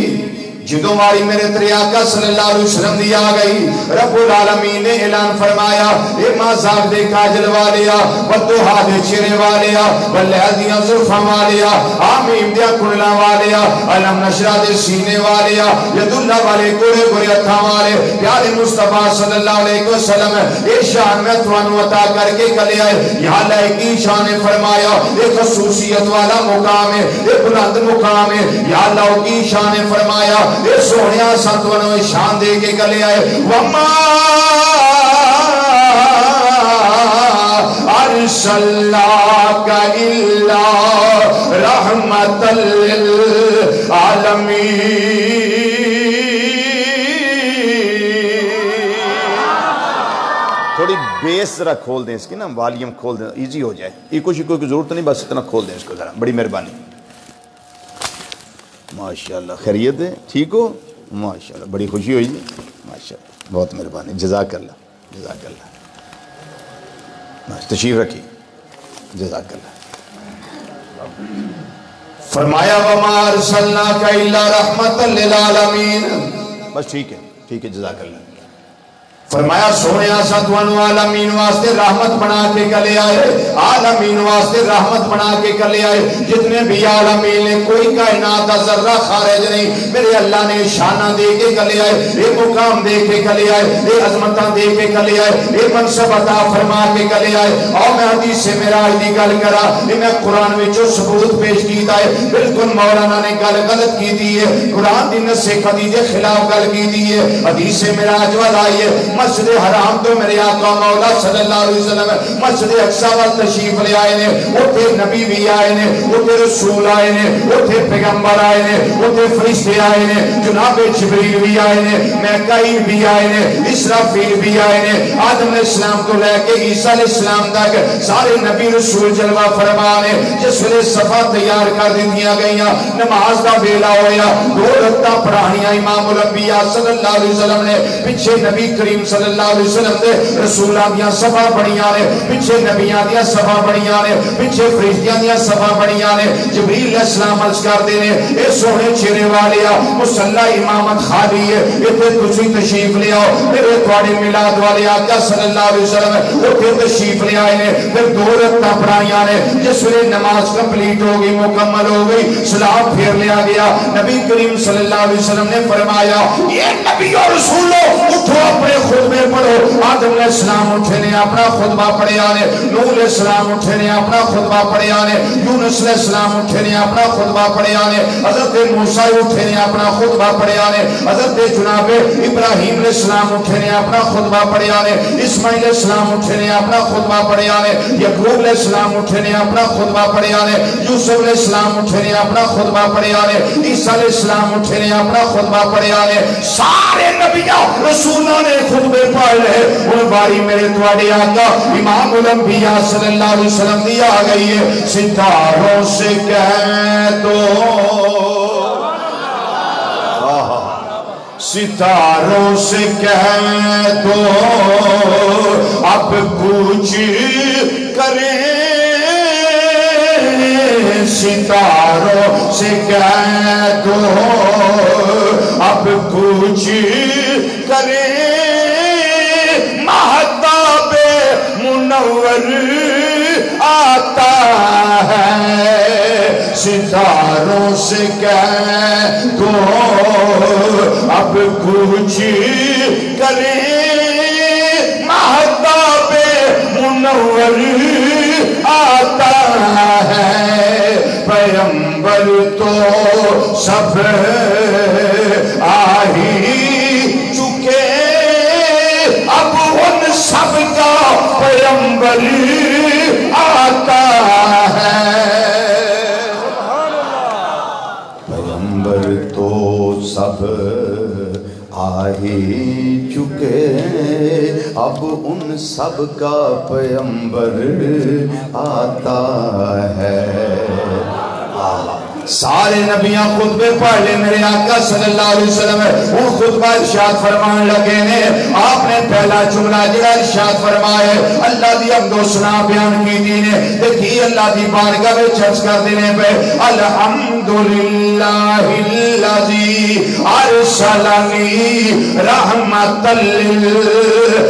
جدوں ماری میرے تیرے آقا صلی اللہ علیہ وسلم دی آ گئی، رب العالمین نے اعلان فرمایا، اے مازاق دے کاجل والیا، والدوحا دے چرے والیا، واللیل دیاں زلفاں والیا، آمیم دیا کنلا والیا، علم نشرہ دے سینے والیا، ید اللہ والے گورے گورے اتھا والے، پیارے مصطفیٰ صلی اللہ علیہ وسلم اے شان میں توانو عطا کر کے کلے آئے، یہاں لائقی شان فرمایا، ایک خصوصیت والا مقام ہے، ایک بلند مقام ہے، یا اللہ کی شان فرمایا، اے سونیا ساتوانو شان دے کے گلے آئے، وَمَا أَرْسَلْنَاكَ إِلَّا رَحْمَةً لِلْعَالَمِينَ۔ تھوڑی بیس ذرا کھول دیں اس کی نا، والیوم کھول دیں، ایزی ہو جائے، ایکو شکو کی ضرورت نہیں، بس اتنا کھول دیں اس کو ذرا، بڑی مہربانی۔ ماشاءاللہ خیریت ہے، ٹھیک ہو؟ ماشاءاللہ بڑی خوشی ہوئی جی، ماشاءاللہ بہت مہربانی، جزاک اللہ جزاک اللہ، تشریف رکھی، جزاک اللہ۔ فرمایا وَمَا أَرْسَلْنَاكَ إِلَّا رَحْمَةً لِلْعَالَمِينَ، بس ٹھیک ہے جزاک اللہ۔ فرمایا سونے آسا توانو عالمین واسطے رحمت بنا کے کلے آئے، عالمین واسطے رحمت بنا کے کلے آئے، جتنے بھی عالمین نے کوئی کائنات ذرہ خارج نہیں، میرے اللہ نے شانہ دے کے کلے آئے، اے مقام دے کے کلے آئے، اے عظمتہ دے کے کلے آئے، اے منصب عطا فرما کے کلے آئے۔ اور میں حدیث سے میرا آج گل کرا، میں قرآن میں جو ثبوت پیش کیتا ہے بالکل مولانا نے گل غلط کی دی ہے، قرآن دی نص قطعی کے خلاف گل کی دی ہے۔ حدیث سے میرا آج والا آئی ہے، مسجد حرام تو میرے آقا مولا صلی اللہ علیہ وسلم مسجد اقصی وال تشریف لے آئے نے، اوتھے نبی بھی آئے نے، اوتھے رسول آئے نے، اوتھے پیغمبر آئے نے، اوتھے فرشتے آئے نے، جناب جبریل بھی آئے نے، میکائیل بھی آئے نے، اسرافیل بھی آئے نے، آدم علیہ السلام تو لے کے عیسیٰ علیہ السلام تک سارے نبی رسول جلوہ فرمانے، جس ویلے صفا تیار کر دیا گئیاں، نماز دا ویلا ہویا، دو رکعتاں پڑھانیاں امام الانبیاء صلی اللہ علیہ وسلم نے، پیچھے نبی کریم صلی اللہ علیہ وسلم دے رسولاں دیاں صفا بڑیاں نے، پیچھے نبیاں دیاں صفا بڑیاں نے، پیچھے فرشتیاں دیاں صفا بڑیاں نے۔ جبریل علیہ السلام عرض کردے نے، اے سونے چہرے والیا مصلی امامت خالی ہے، ایتھے تسی تشریف لے آؤ، میرے تواڈے میلاد والے آقا صلی اللہ علیہ وسلم اوتھے تشریف لے آئے نے، پھر دو رکعتاں پڑھائیاں نے، جس ویلے نماز کمپلیٹ ہو گئی مکمل ہو گئی، سلام پھیر لیا گیا، نبی کریم صلی اللہ علیہ وسلم نے فرمایا یہ نبی اور رسولو اٹھو اپنے خطبے پڑھو۔ آدم علیہ السلام اٹھے نے اپنا خطبہ پڑھے آنے، نوح علیہ السلام اٹھے نے اپنا خطبہ پڑھے آنے، یونس علیہ السلام اٹھے نے اپنا خطبہ پڑھے آنے، حضرت موسیٰ اٹھے نے اپنا خطبہ پڑھے آنے، حضرت جناب ابراہیم علیہ السلام اٹھے نے اپنا خطبہ پڑھے آنے، اسماعیل علیہ السلام اٹھے نے اپنا خطبہ پڑھے آنے، یعقوب علیہ السلام اٹھے نے اپنا خطبہ پڑھے آنے، یوسف علیہ السلام اٹھے نے اپنا خطبہ پڑھے آنے، عیسیٰ علیہ السلام اٹھے نے اپنا خطبہ پڑھے آنے، سارے نبیوں رسولوں نے خطبے پڑھ لے۔ ان باری میرے تواڈے آقا امام الانبیاء صلی اللہ علیہ وسلم دی آ گئی ہے، ستاروں سے کہہ دو ستاروں سے کہہ دو اب کوچ کریں، ستاروں سے کہہ دو اب کوچ کریں، مہتاب منور آتا ہے، ستاروں سے کہہ دو اب کچھ کریں، مہتاب منور آتا ہے، پیغمبر تو سب آ ہی چکے، اب ان سب کا پیغمبر آتا ہے، پیغمبر تو سب آ ہی چکے، اب ان سب کا پیغمبر آتا ہے۔ سارے نبیاں خطبے پڑھ لے، میرے آقا صلی اللہ علیہ وسلم وہ خطبہ ارشاد فرمان لگے نے، آپ نے پہلا جملہ جڑا ارشاد فرمائے اللہ دی حمد و ثنا بیان کی دی نے، دیکھی اللہ دی بارگاہ میں چرچ کر دینے پہ الحمدللہ الذی ارسلنی رحمت للعالمین۔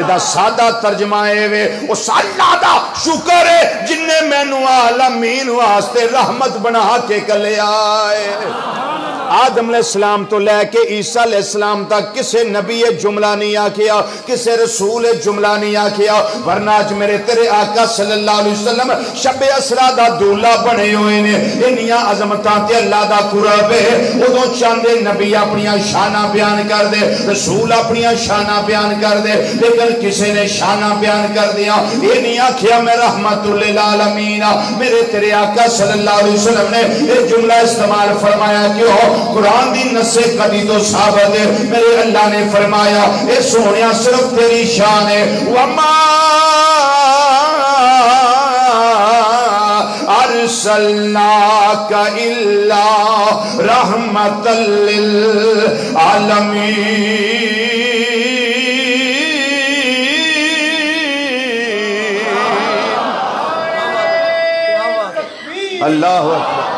دا سادہ ترجمہ ہے وے اس اللہ دا شکر ہے جن نے مینو عالمین واسطے رحمت بنا کے کلے آئے۔ آدم علیہ السلام تو لے کے عیسیٰ علیہ السلام تک کسے نبی جملہ نہیں آکھیا، کسے رسول جملہ نہیں آکھیا، ورنہ آج میرے تیرے آقا صلی اللہ علیہ وسلم شب اسرا دا دولہ بنے ہوئے نے، انہیاں عظمتاں تے اللہ دا قرب ہے، ادھوں چاندے نبی اپنیاں شانہ بیان کر دے، رسول اپنیاں شانہ بیان کر دے، لیکن کسے نے شانہ بیان کر دیا، یہ نہیں آکھیا میں رحمت للعالمین۔ میرے تیرے آقا صلی اللہ علیہ وسلم نے یہ جملہ استعمال فرمایا کیوں؟ قرآن دی نصے قدی تو ثابت ہے، میرے اللہ نے فرمایا اے سونیا صرف تیری شان ہے، وَمَا أَرْسَلْنَاكَ إِلَّا رَحْمَةً لِلْعَالَمِينَ۔ اللہ اکبر،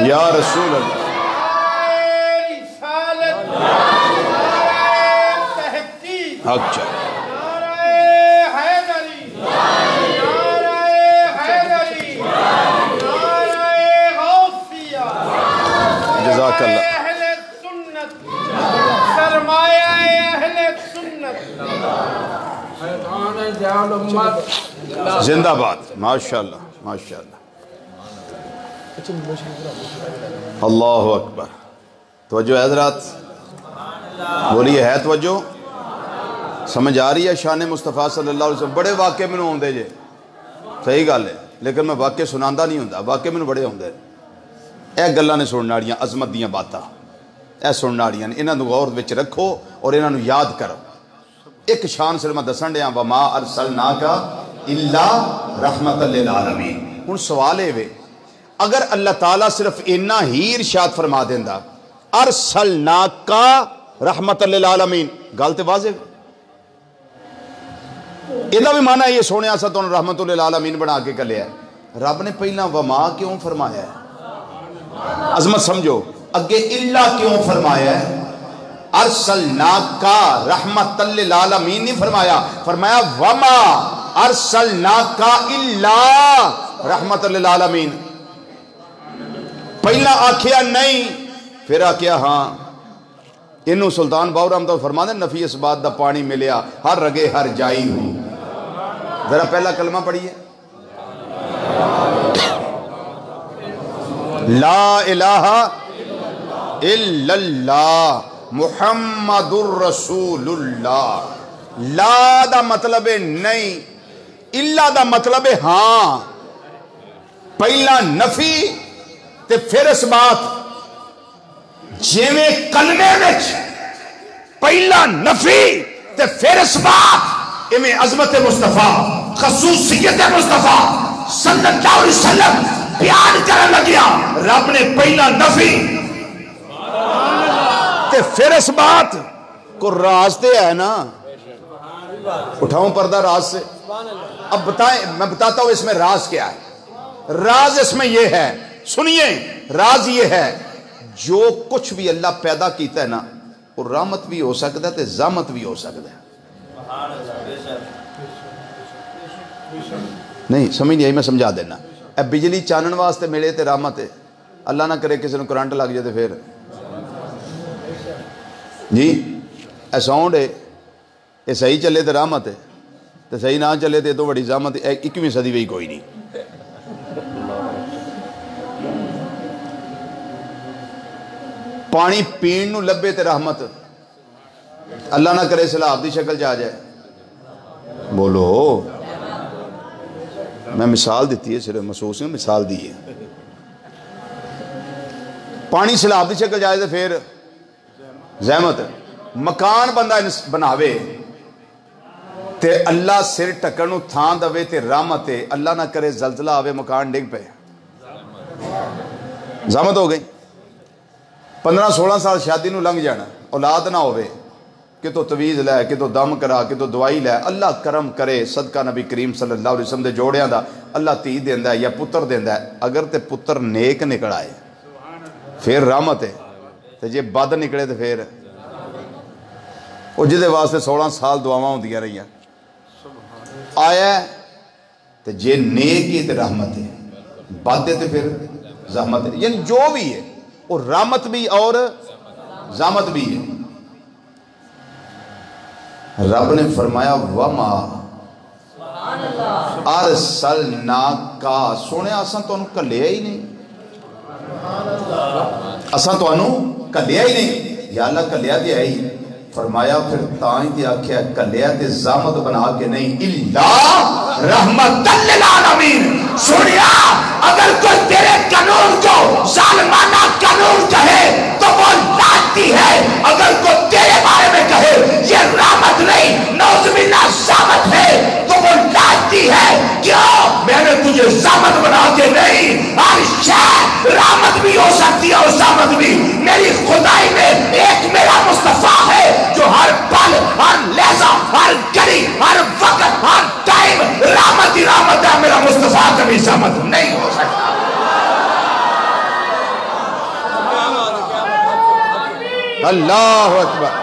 یا رسول اللہ، حق چاہے جزاک اللہ، زندہ باد، ماشاءاللہ ماشاءاللہ، اللہ اکبر۔ توجہ حضرات، بولیے ہے توجہ، سمجھ آ رہی ہے شان مصطفیٰ صلی اللہ علیہ وسلم؟ بڑے واقعے میں ہوں دے جے، صحیح گل ہے، لیکن میں واقعے سناندہ نہیں ہوں، واقعے میں بڑے ہوں دے، اے گلہ نے سنناڑیاں عظمت دیاں باتا، اے سنناڑیاں انہاں نو غور وچ رکھو اور انہاں نو یاد کرو۔ ایک شان صرف میں دسن دیاں، وَمَا أَرْسَلْنَاكَ إِلَّا رَحْمَةً لِلْعَالَمِينَ۔ ہن سوال ہے وے، اگر اللہ تعالیٰ صرف اینا ہی ارشاد فرما دیندہ ارسلناک رحمت للعالمین، گالتے واضح ایدہ بھی معنی یہ سونے آسا تو رحمت للعالمین بنا کے کلے ہے، رب نے پہلا وما کیوں فرمایا ہے؟ عظمت سمجھو، اگے اللہ کیوں فرمایا ہے؟ ارسلناک رحمت للعالمین نہیں فرمایا، فرمایا وما ارسلناک الا رحمت للعالمین۔ پہلا آکھیا نہیں، پھر آکھیا ہاں۔ انہوں سلطان باور احمد فرما دے نفی اس بات دا پانی ملیا ہر رگے ہر جائی ہوئی۔ ذرا پہلا کلمہ پڑھیے، لا الہ الا اللہ محمد الرسول اللہ۔ لا دا مطلب نہیں، الا دا مطلب ہاں۔ پہلا نفی تے پھر اس بات، جیویں کلمے وچ پہلا نفی تے پھر اس بات، ایویں عظمت مصطفیٰ خصوصیت مصطفیٰ صلی اللہ علیہ وسلم بیان کرنے لگیا، رب نے پہلا نفی تے پھر اس بات کو راز تے ہے نا، اٹھاؤں پردہ راز سے. اب بتائیں، میں بتاتا ہوں اس میں راز کیا ہے. راز اس میں یہ ہے، سنیے، راز یہ ہے جو کچھ بھی اللہ پیدا کیتا ہے نا، وہ رحمت بھی ہو سکتا ہے تے زامت بھی ہو سکتا ہے. نہیں سمجھ نہیں آئی، میں سمجھا دینا. اے بجلی چانن واسطے ملے تے رحمت ہے، اللہ نہ کرے کسی نے کرنٹ لگ جائے پھر جی اے ساؤنڈ ہے، یہ صحیح چلے تے رحمت ہے، تے صحیح نہ چلے تے تو بڑی زحمت ہے. 21ویں صدی وہی کوئی نہیں. پانی پین نو لبے تے رحمت، اللہ نہ کرے سیلاب دی شکل جا جائے. بولو، میں مثال دیتی ہے، صرف محسوس نہیں، مثال دی ہے. پانی سیلاب دی شکل جائے تے پھر زحمت. مکان بندہ بناوے تے اللہ سر ٹکن نو تھان دوے تے رحمت ہے، اللہ نہ کرے زلزلہ آوے مکان ڈگ پے، زحمت ہو گئی. 15-16 سال شادی نو لنگ جانا، اولاد نہ ہوئے کہ تو تویز لے، کہ تو دم کرا، کہ تو دوائی لے. اللہ کرم کرے صدقہ نبی کریم صلی اللہ علیہ وسلم دے جوڑیاں دا اللہ تی دیندا ہے یا پتر دیندا ہے. اگر تے پتر نیک نکل آئے پھر رحمت ہے، تے جے بد نکلے تے پھر وہ جدے واسطے 16 سال دعاواں ہوندیاں رہیاں. آیا تے جے نیک ہی تے رحمت ہے، بد ہے تے پھر زحمت ہے. یعنی جو بھی ہے وہ رحمت بھی اور زحمت بھی ہے. رب نے فرمایا وَمَا أَرْسَلْنَاكَ، سونے اساں تو انہوں کلیا ہی نہیں، اساں تو انہوں کلیا ہی نہیں. یا اللہ کلیا دیا ہی. فرمایا پھر تائیں دیا کیا کلیا تے زامت بنا کے نہیں، اللہ رحمت للعالمین. سنیا، اگر کوئی تیرے قانون کو ظالمانہ قانون کہے تو وہ لاتی ہے، اگر کوئی تیرے بارے میں کہے یہ رحمت نہیں نعوذ باللہ زامت ہے تو وہ لاتی ہے. کیوں؟ میں نے تجھے زامت بنا کے نہیں. ہر شاید رحمت بھی ہو سکتی ہے اور زامت بھی. میری خدائی میں ایک میرا مصطفیٰ ہے جو ہر پل، ہر لحظہ، ہر گھڑی، ہر وقت، ہر ٹائم رحمت ہی رحمت ہے. میرا مصطفیٰ کبھی زحمت نہیں ہو سکتا. اللہ اکبر.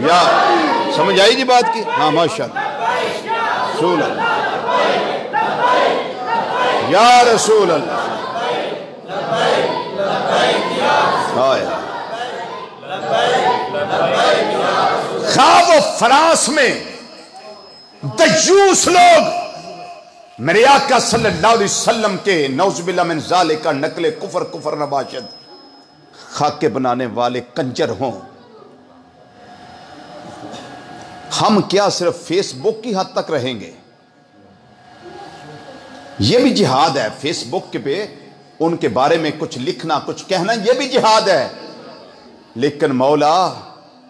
یا سمجھ آئی جی بات کی؟ ہاں ماشاءاللہ. رسول اللہ، یا رسول اللہ. خواب و فراس میں دیوس لوگ میرے آقا صلی اللہ علیہ وسلم کے نعوذ باللہ من ذالک نقل کفر نباشد خاکے بنانے والے کنجر ہوں. ہم کیا صرف فیس بک کی حد تک رہیں گے؟ یہ بھی جہاد ہے. فیس بک پہ ان کے بارے میں کچھ لکھنا، کچھ کہنا، یہ بھی جہاد ہے. لیکن مولا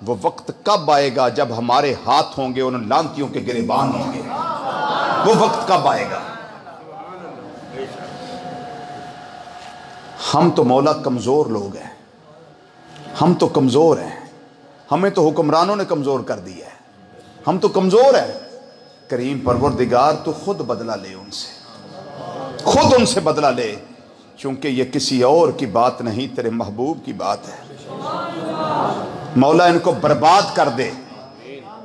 وہ وقت کب آئے گا جب ہمارے ہاتھ ہوں گے ان لانتیوں کے گریبان ہوں گے؟ وہ وقت کب آئے گا؟ ہم تو مولا کمزور لوگ ہیں، ہم تو کمزور ہیں. ہمیں تو حکمرانوں نے کمزور کر دیا ہے. ہم تو کمزور ہیں. کریم پروردگار تو خود بدلہ لے ان سے، خود ان سے بدلہ لے، چونکہ یہ کسی اور کی بات نہیں، تیرے محبوب کی بات ہے. مولا ان کو برباد کر دے.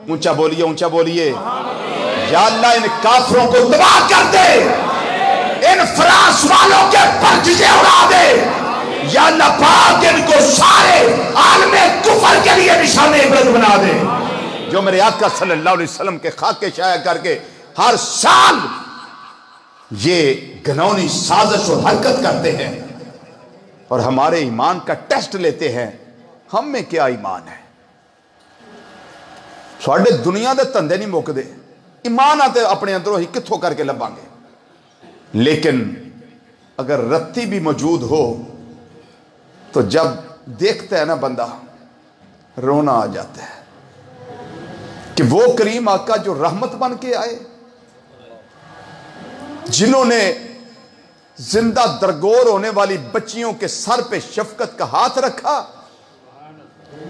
اونچا بولیے، اونچا بولیے. یا اللہ ان کافروں کو تباہ کر دے، ان فرانس والوں کے پرچے اڑا دے. یا اللہ پاک ان کو سارے عالم کفر کے لیے نشان عبرت بنا دے. جو میرے آقا صلی اللہ علیہ وسلم کے خاکے شائع کر کے ہر سال یہ گھنونی سازش اور حرکت کرتے ہیں اور ہمارے ایمان کا ٹیسٹ لیتے ہیں. ہم میں کیا ایمان ہے؟ ساڑھے دنیا دے تندے نہیں موک دے. ایمان آتے اپنے اندروں ہی کتھوں کر کے لباں گے. لیکن اگر رتی بھی موجود ہو تو جب دیکھتا ہے نا بندہ رونا آ جاتا ہے. کہ وہ کریم آقا جو رحمت بن کے آئے، جنہوں نے زندہ درگور ہونے والی بچیوں کے سر پہ شفقت کا ہاتھ رکھا،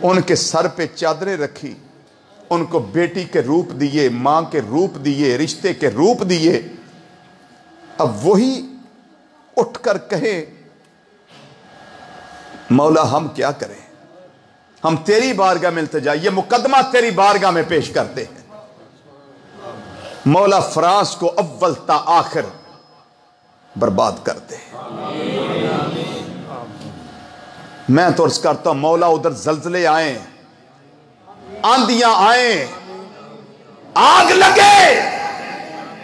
ان کے سر پہ چادریں رکھی، ان کو بیٹی کے روپ دیے، ماں کے روپ دیے، رشتے کے روپ دیے، اب وہی اٹھ کر کہیں مولا ہم کیا کریں، ہم تیری بارگاہ میں التجا، یہ مقدمہ تیری بارگاہ میں پیش کرتے ہیں۔ مولا فرانس کو اول تا آخر برباد کر دے۔ میں تو عرض کرتا ہوں مولا ادھر زلزلے آئیں، آندیاں آئیں، آگ لگے،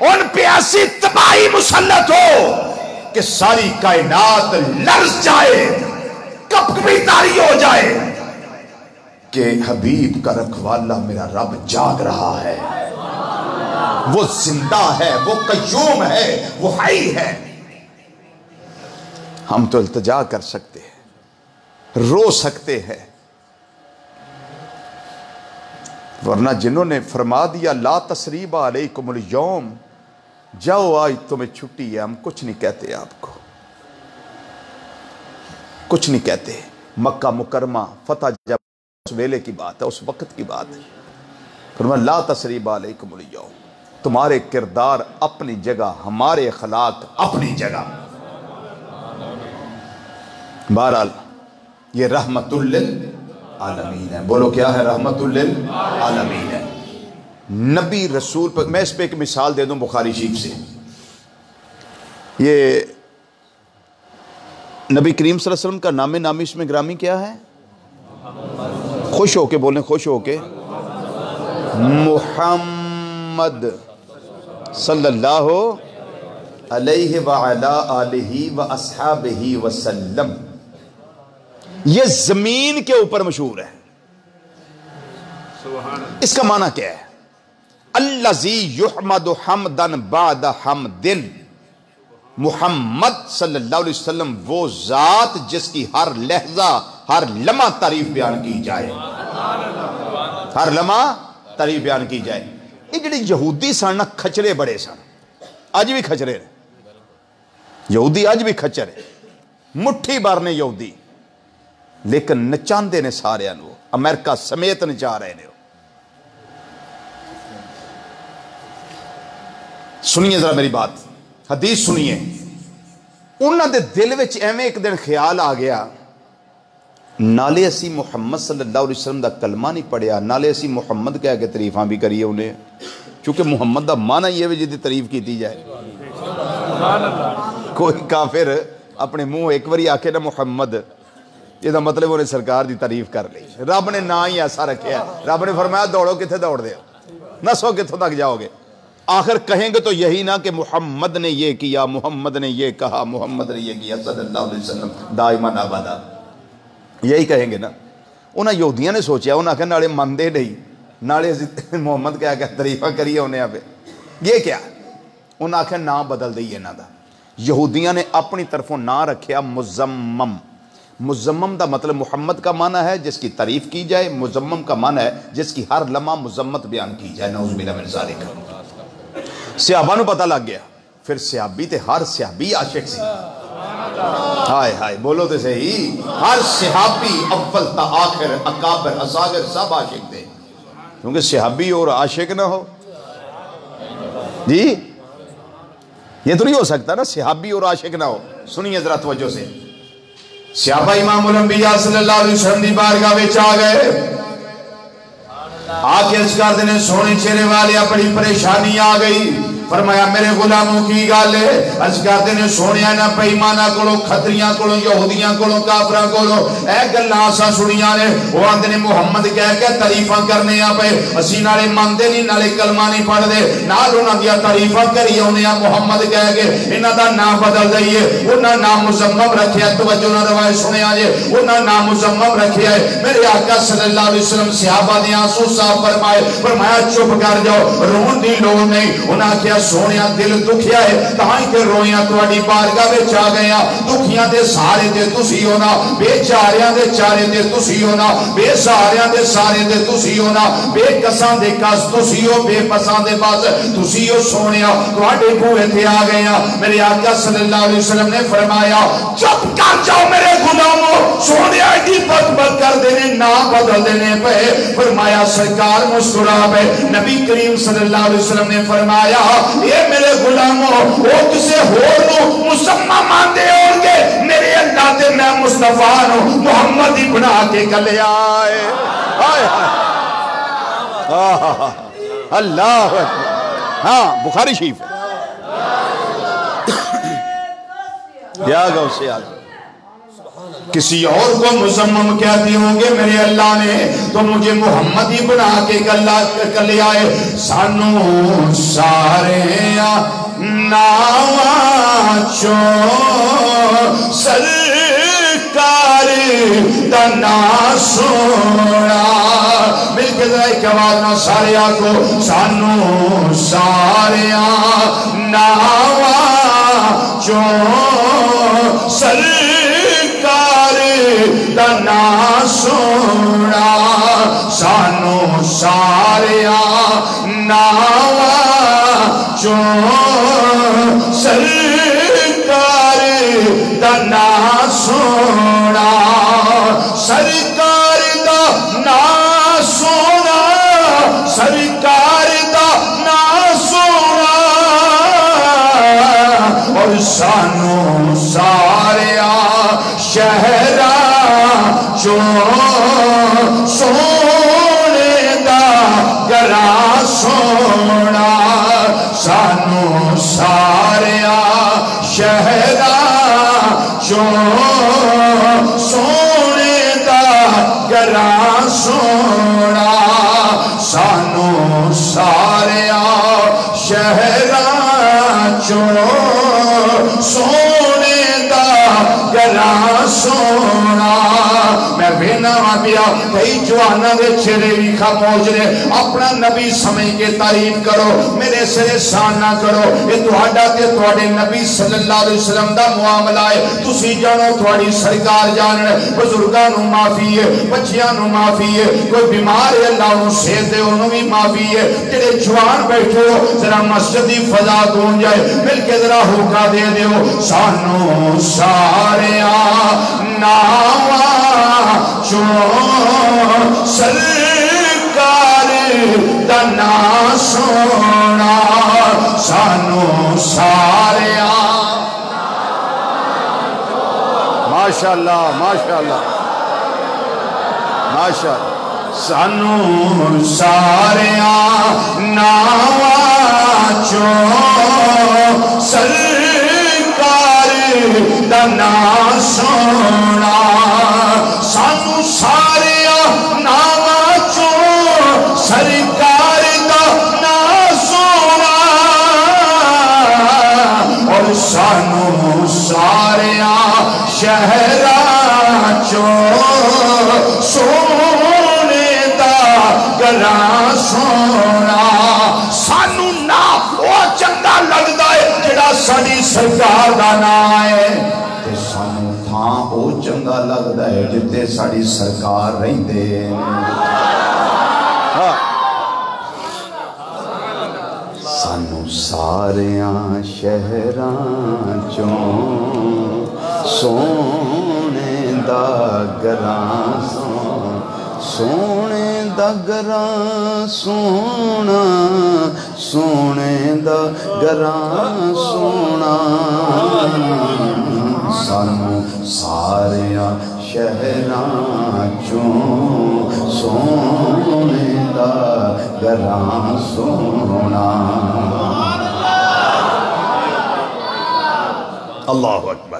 ان پہ ایسی تباہی مسلط ہو کہ ساری کائنات لرز جائے، کپکپی طاری ہو جائے کہ حبیب کا رکھوالا میرا رب جاگ رہا ہے، وہ زندہ ہے، وہ قیوم ہے، وہ حی ہے۔ ہم تو التجا کر سکتے ہیں، رو سکتے ہیں، ورنہ جنہوں نے فرما دیا لا تثریب علیکم اليوم، جاؤ آج تمہیں چھٹی ہے، ہم کچھ نہیں کہتے، آپ کو کچھ نہیں کہتے۔ مکہ مکرمہ فتح جب اس ویلے کی بات ہے، اس وقت کی بات ہے، فرمایا لا تثریب علیکم اليوم، تمہارے کردار اپنی جگہ، ہمارے اخلاق اپنی جگہ۔ بہرحال یہ رحمت للعالمین ہے، بولو کیا ہے؟ رحمت للعالمین ہے۔ نبی رسول پر میں اس پہ ایک مثال دے دوں بخاری شریف سے۔ یہ نبی کریم صلی اللہ علیہ وسلم کا نام نامی اس میں گرامی کیا ہے؟ خوش ہو کے بولیں، خوش ہو کے، محمد صلی اللہ علیہ وعلا آلہ و اصحابہ وسلم۔ یہ زمین کے اوپر مشہور ہے۔ اس کا معنی کیا ہے؟ الذی یحمد حمدا بعد حمد، محمد صلی اللہ علیہ وسلم وہ ذات جس کی ہر لحظہ ہر لمحہ تعریف بیان کی جائے، ہر لمحہ تعریف بیان کی جائے۔ یہ جڑے یہودی سن نا، کھچرے بڑے سن، آج بھی کھچرے نے، یہودی آج بھی کھچر ہے، مٹھی بار نے یہودی، لیکن نچاندے نے سارے وہ، امریکہ سمیت نچا رہے نے۔ سنیے ذرا میری بات، حدیث سنیے۔ انہاں دے دل وچ ایویں ایک دن خیال آ گیا، نالے اسی محمد صلی اللہ علیہ وسلم دا کلمہ نہیں پڑھیا، نالے اسی محمد کہہ کے تعریفاں بھی کریے انہیں، چونکہ محمد دا معنی یہ ہے جدی تعریف کیتی جائے۔ کوئی کافر اپنے منہ ایک واری آکھے نا محمد، یہ دا مطلب انہیں سرکار دی تعریف کر لی۔ رب نے نا ہی ایسا رکھیا ہے، رب نے فرمایا دوڑو کتھے دوڑ دے، نسو کتھوں تک جاؤ گے، آخر کہیں گے تو یہی نا کہ محمد نے یہ کیا، محمد نے یہ کہا، محمد نے یہ کیا صلی اللہ علیہ وسلم دائماً ابدا، یہی کہیں گے نا۔ انہاں یہودیاں نے سوچیا، انہاں کہ نالے مندے نہیں، نالے محمد کہا کہ تعریفہ کریے انہیں پہ، یہ کیا؟ انہاں کہ نام بدل دئیے نا دا۔ یہودیاں نے اپنی طرفوں نام رکھیا مزمم۔ مزمم دا مطلب محمد کا معنی ہے جس کی تعریف کی جائے، مزمم کا معنی ہے جس کی ہر لمحہ مذمت بیان کی جائے، نعوذ باللہ من ذالک۔ صحابہ نو پتہ لگ گیا، پھر صحابی تے ہر صحابی عاشق سی، ہائے ہائے بولو تے صحیح، ہر صحابی اول تا آخر اکابر اصاغر سب عاشق تھے، کیونکہ صحابی اور عاشق نہ ہو جی یہ تو نہیں ہو سکتا نا، صحابی اور عاشق نہ ہو۔ سنیے ذرا توجہ سے، صحابہ امام الانبیاء صلی اللہ علیہ وسلم دی بارگاہ وچ آ گئے، آکے اس کر دینے سونے چہرے والے اپنی پریشانی آ گئی، فرمایا میرے غلاموں کی گال ہے، اس کر دینے سونے آنا پیمانہ کولو، کھتریاں کولو، یہودیاں کولو، کافران کولو، اے گلہ آسا سنیاں نے، وہ آندھنے محمد کہہ کے تعریفہ کرنے آ پہ، اسی نالے ماندے نہیں، نالے کلمہ نہیں پڑھ دے، نال انہاں دیا تعریفہ کریے انہیں محمد کہہ کے، انہاں دا نام بدل دئیے، انہاں نام مزمم رکھے ہے، توجہ نہ روائے سنے آجے، انہاں نام مزمم رکھے ہے، میرے آقا صلی اللہ علیہ وسلم صحابہ دے آنسو صاحب فرمایا چپ کر جاؤ، رون دی لوگ نہیں، انہاں کیا فرمایا سونیا دل دکھیا ہے تاں کہ رویاں تواڈی بارگاہ وچ آ گئیاں دکھیاں دے سارے تے تسی ہونا بے چاریاں دے چارے تے تسی ہونا بے ساریاں دے سارے تے تسی ہونا بے کساں دے کس تسی ہو بے پساں دے بس تسی ہو سونیا تواڈے بوئے تے آ گئیاں میرے آقا صلی اللہ علیہ وسلم نے فرمایا چپ کر جاؤ میرے غلاموں سونیا ایڈی بد کر دینے نا بدل دینے پہ فرمایا سرکار مسکرا پہ نبی کریم صلی اللہ علیہ وسلم نے فرمایا یہ میرے غلاموں وہ کسے ہور نو مسمہ ماندے ہوں گے میرے اللہ تے میں مصطفیٰ نو محمد ہی بنا کے کلے آئے اللہ ہاں بخاری شریف ہے یا گو سے آگے کسی اور کو مزمم کہتی ہوں گے میرے اللہ نے تو مجھے محمد ہی بنا کے کلے آئے سانو سارے ناواں چو سرکار دا نا سونا مل کے ذرا ایک آواز نہ سارے آگو سانو سارے ناواں چو سرکار دا نا سونا سانو سارے ناواں چو سرکار دا نا سونا سرکار دا نا سونا سرکار دا نا سونا اور سانو سارے شہرہ جو سونے دا گرا سونا سانو سارے شہرہ جو سونے دا گرا سونا سانو سارے شہرہ جو سونے دا گرا سونا میں بھینا پیا کئی جوانا دے چھرے بھی خاموش نے اپنا نبی سمجھ کے تعریف کرو میرے سرے سان نہ کرو یہ تہاڈا تے تہاڈے نبی صلی اللہ علیہ وسلم دا معاملہ ہے تسی جانو تہاڈی سرکار جانن بزرگاں نو معافی ہے بچیاں نو معافی ہے کوئی بیمار ہے اللہ نو صحت دے انہوں بھی معافی ہے جڑے جوان بیٹھے ہو ذرا مسجد دی فضا گون جائے مل کے ذرا ہوکا دے دیو سانو سارے ناواں چو سرکار دا نا سونا سانو سارے ماشاءاللہ ماشاءاللہ ماشاءاللہ سانو سارے ناواں چو سرکار دا نا سونا سانو سارے ناواں چو سرکار دا نا سونا اور سانو سارے شہرہ چو سونے دا گرا سونا سانو نا وہ چنگا لگدا ہے جڑا ساڈی سرکار دا نا ہے تے سانو تھاں او چنگا لگدا ہے جتے ساڈی سرکار رہندے سانو ساریاں شہراں چوں سونے دا گراں سونے دا گراں سونا سونے دا گراں سونا سانو ساریاں شہراں چوں سونے دا گراں سونا اللہ اکبر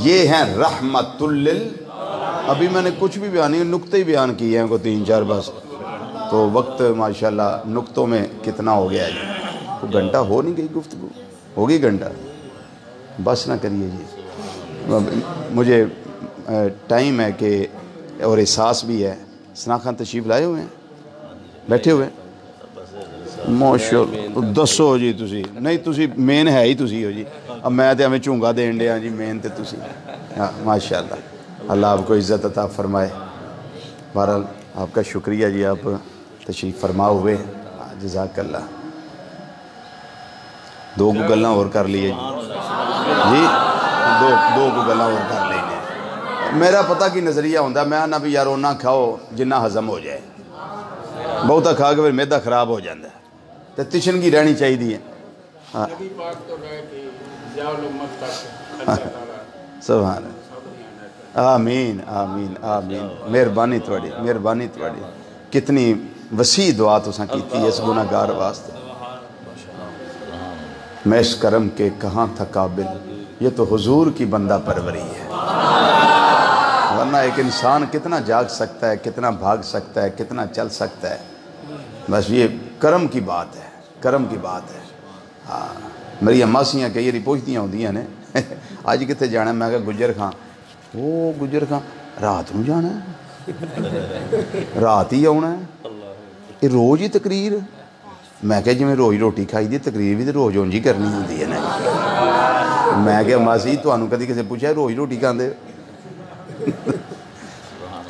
یہ ہیں رحمت لل ابھی میں نے کچھ بھی بیان نہیں نکتے ہی بیان کیے ہیں کو 3-4 بس تو وقت ماشاءاللہ نکتوں میں کتنا ہو گیا ہے گھنٹہ ہو نہیں گئی گفتگو ہوگی گھنٹہ بس نہ کریے جی مجھے ٹائم ہے کہ اور احساس بھی ہے ثنا خان تشریف لائے ہوئے ہیں بیٹھے ہوئے ہیں ماشاءاللہ دسو جی تسی نہیں تسی مین ہے ہی تسی ہو جی اب میں تے ہمیں چونگا دین دیا جی مین تے تسی ہاں ماشاءاللہ اللہ آپ کو عزت عطا فرمائے بہرحال آپ کا شکریہ جی آپ تشریف فرما ہوئے جزاک اللہ دو کو گلاں اور کر لیے جی دو کو گلاں اور کر لیے میرا پتہ کی نظریہ ہوندہ میں نہ بھی یار نہ کھاؤ جنہ ہضم ہو جائے بہتا کھا کے پھر میدا خراب ہو جاندہ ہے تو تشنگی رہنی چاہیے دی سبحان آمین آمین آمین مہربانی توڑی کتنی وسیع دعا تو ساں کیتی ہے اس گناہگار واسطے میں اس کرم کے کہاں تھا قابل یہ تو حضور کی بندہ پروری ہے ورنہ ایک انسان کتنا جاگ سکتا ہے کتنا بھاگ سکتا ہے کتنا چل سکتا ہے بس یہ کرم کی بات ہے کرم کی بات ہے ہاں میری اماسیاں کئی یاری پوچھتیاں ہوندیاں نے آج کتے جانا ہے میں کہا گجر خان وہ گجر خان رات نو جانا ہے رات ہی آنا ہے یہ روز ہی تقریر میں کہا جی میں روز روٹی کھائی دی تقریر بھی تو روز اونجی کرنی ہوندی ہے نا میں کہا ماسی تو انہوں کدی کسے پوچھا ہے روز روٹی کھان دے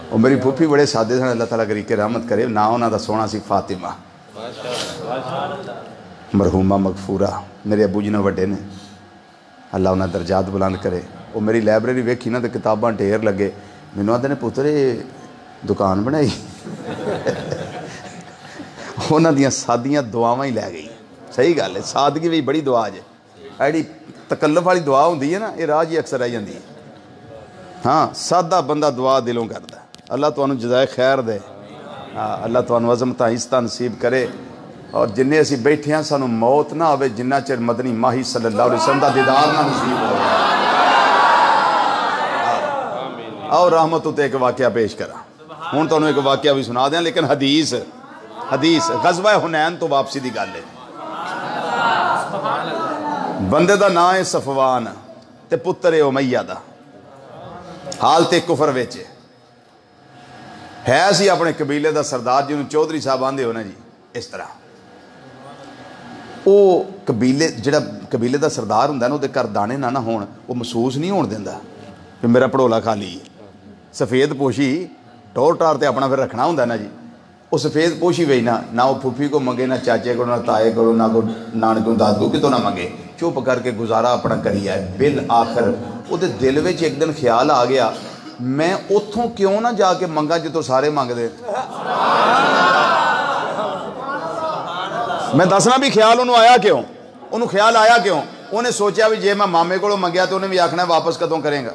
اور میری پھوپھی بڑے سادے سن اللہ تعالیٰ کری کے رحمت کرے نا ہونا دا سونا سی فاطمہ مرحومہ مغفورہ میرے ابو جی نے وڈے نے اللہ انہیں درجات بلند کرے وہ میری لائبریری ویکھی نا تو کتاباں ڈھیر لگے مینوں آدھے نے پترے دکان بنائی انہاں دیاں سادیاں دعاواں ہی لے گئی صحیح گل ہے سادگی بھی بڑی دعا جے ایڈی تکلف والی دعا ہوندی ہے نا یہ راج ہی اکثر آئی جاندی ہے ہاں سادہ بندہ دعا دلوں کردا اللہ تو انہوں جزائے خیر دے اللہ تو انہوں عظمتہ عزتہ نصیب کرے اور جنہیں اسی بیٹھے ہیں سانو موت نہ ہوئے جنہ چر مدنی ماہی صلی اللہ علیہ وسلم دا دیدار نہ نصیب ہو اور رحمتوں تے ایک واقعہ پیش کرا ہون تو انہوں ایک واقعہ بھی سنا دیں لیکن حدیث غزوہ حنین تو واپسی دی گل ہے بندے دا نا ہے صفوان تے پتر امیہ دا حال تے کفر ویچے ہے سی اپنے قبیلے دا سردار جنہوں چودھری صاحب آندے ہونا جی اس طرح وہ قبیلے دا سردار ہوندہ نا وہ دے کر دانے نہ ہون وہ محسوس نہیں ہون دیندہ کہ میرا پڑولا خالی سفید پوشی ٹور ٹار تے اپنا پھر رکھنا ہوندہ نا جی وہ سفید پوشی وہی نہ وہ پھوپھی کو منگے نہ چاچے کو نہ تائے کو نہ کو نانکوں دادو کی تو نہ منگے چوپ کر کے گزارا اپنا کری ہے بالآخر وہ دے دل وچ ایک دن خیال آ گیا میں اتھوں کیوں نہ جا کے منگا جو تو سارے مانگ دے میں دسنا بھی خیال انہوں آیا کیوں انہوں خیال آیا کیوں انہیں سوچیا بھی جے میں مامے کو منگیا تو انہیں بھی آکھنا ہے واپس کدوں کریں گا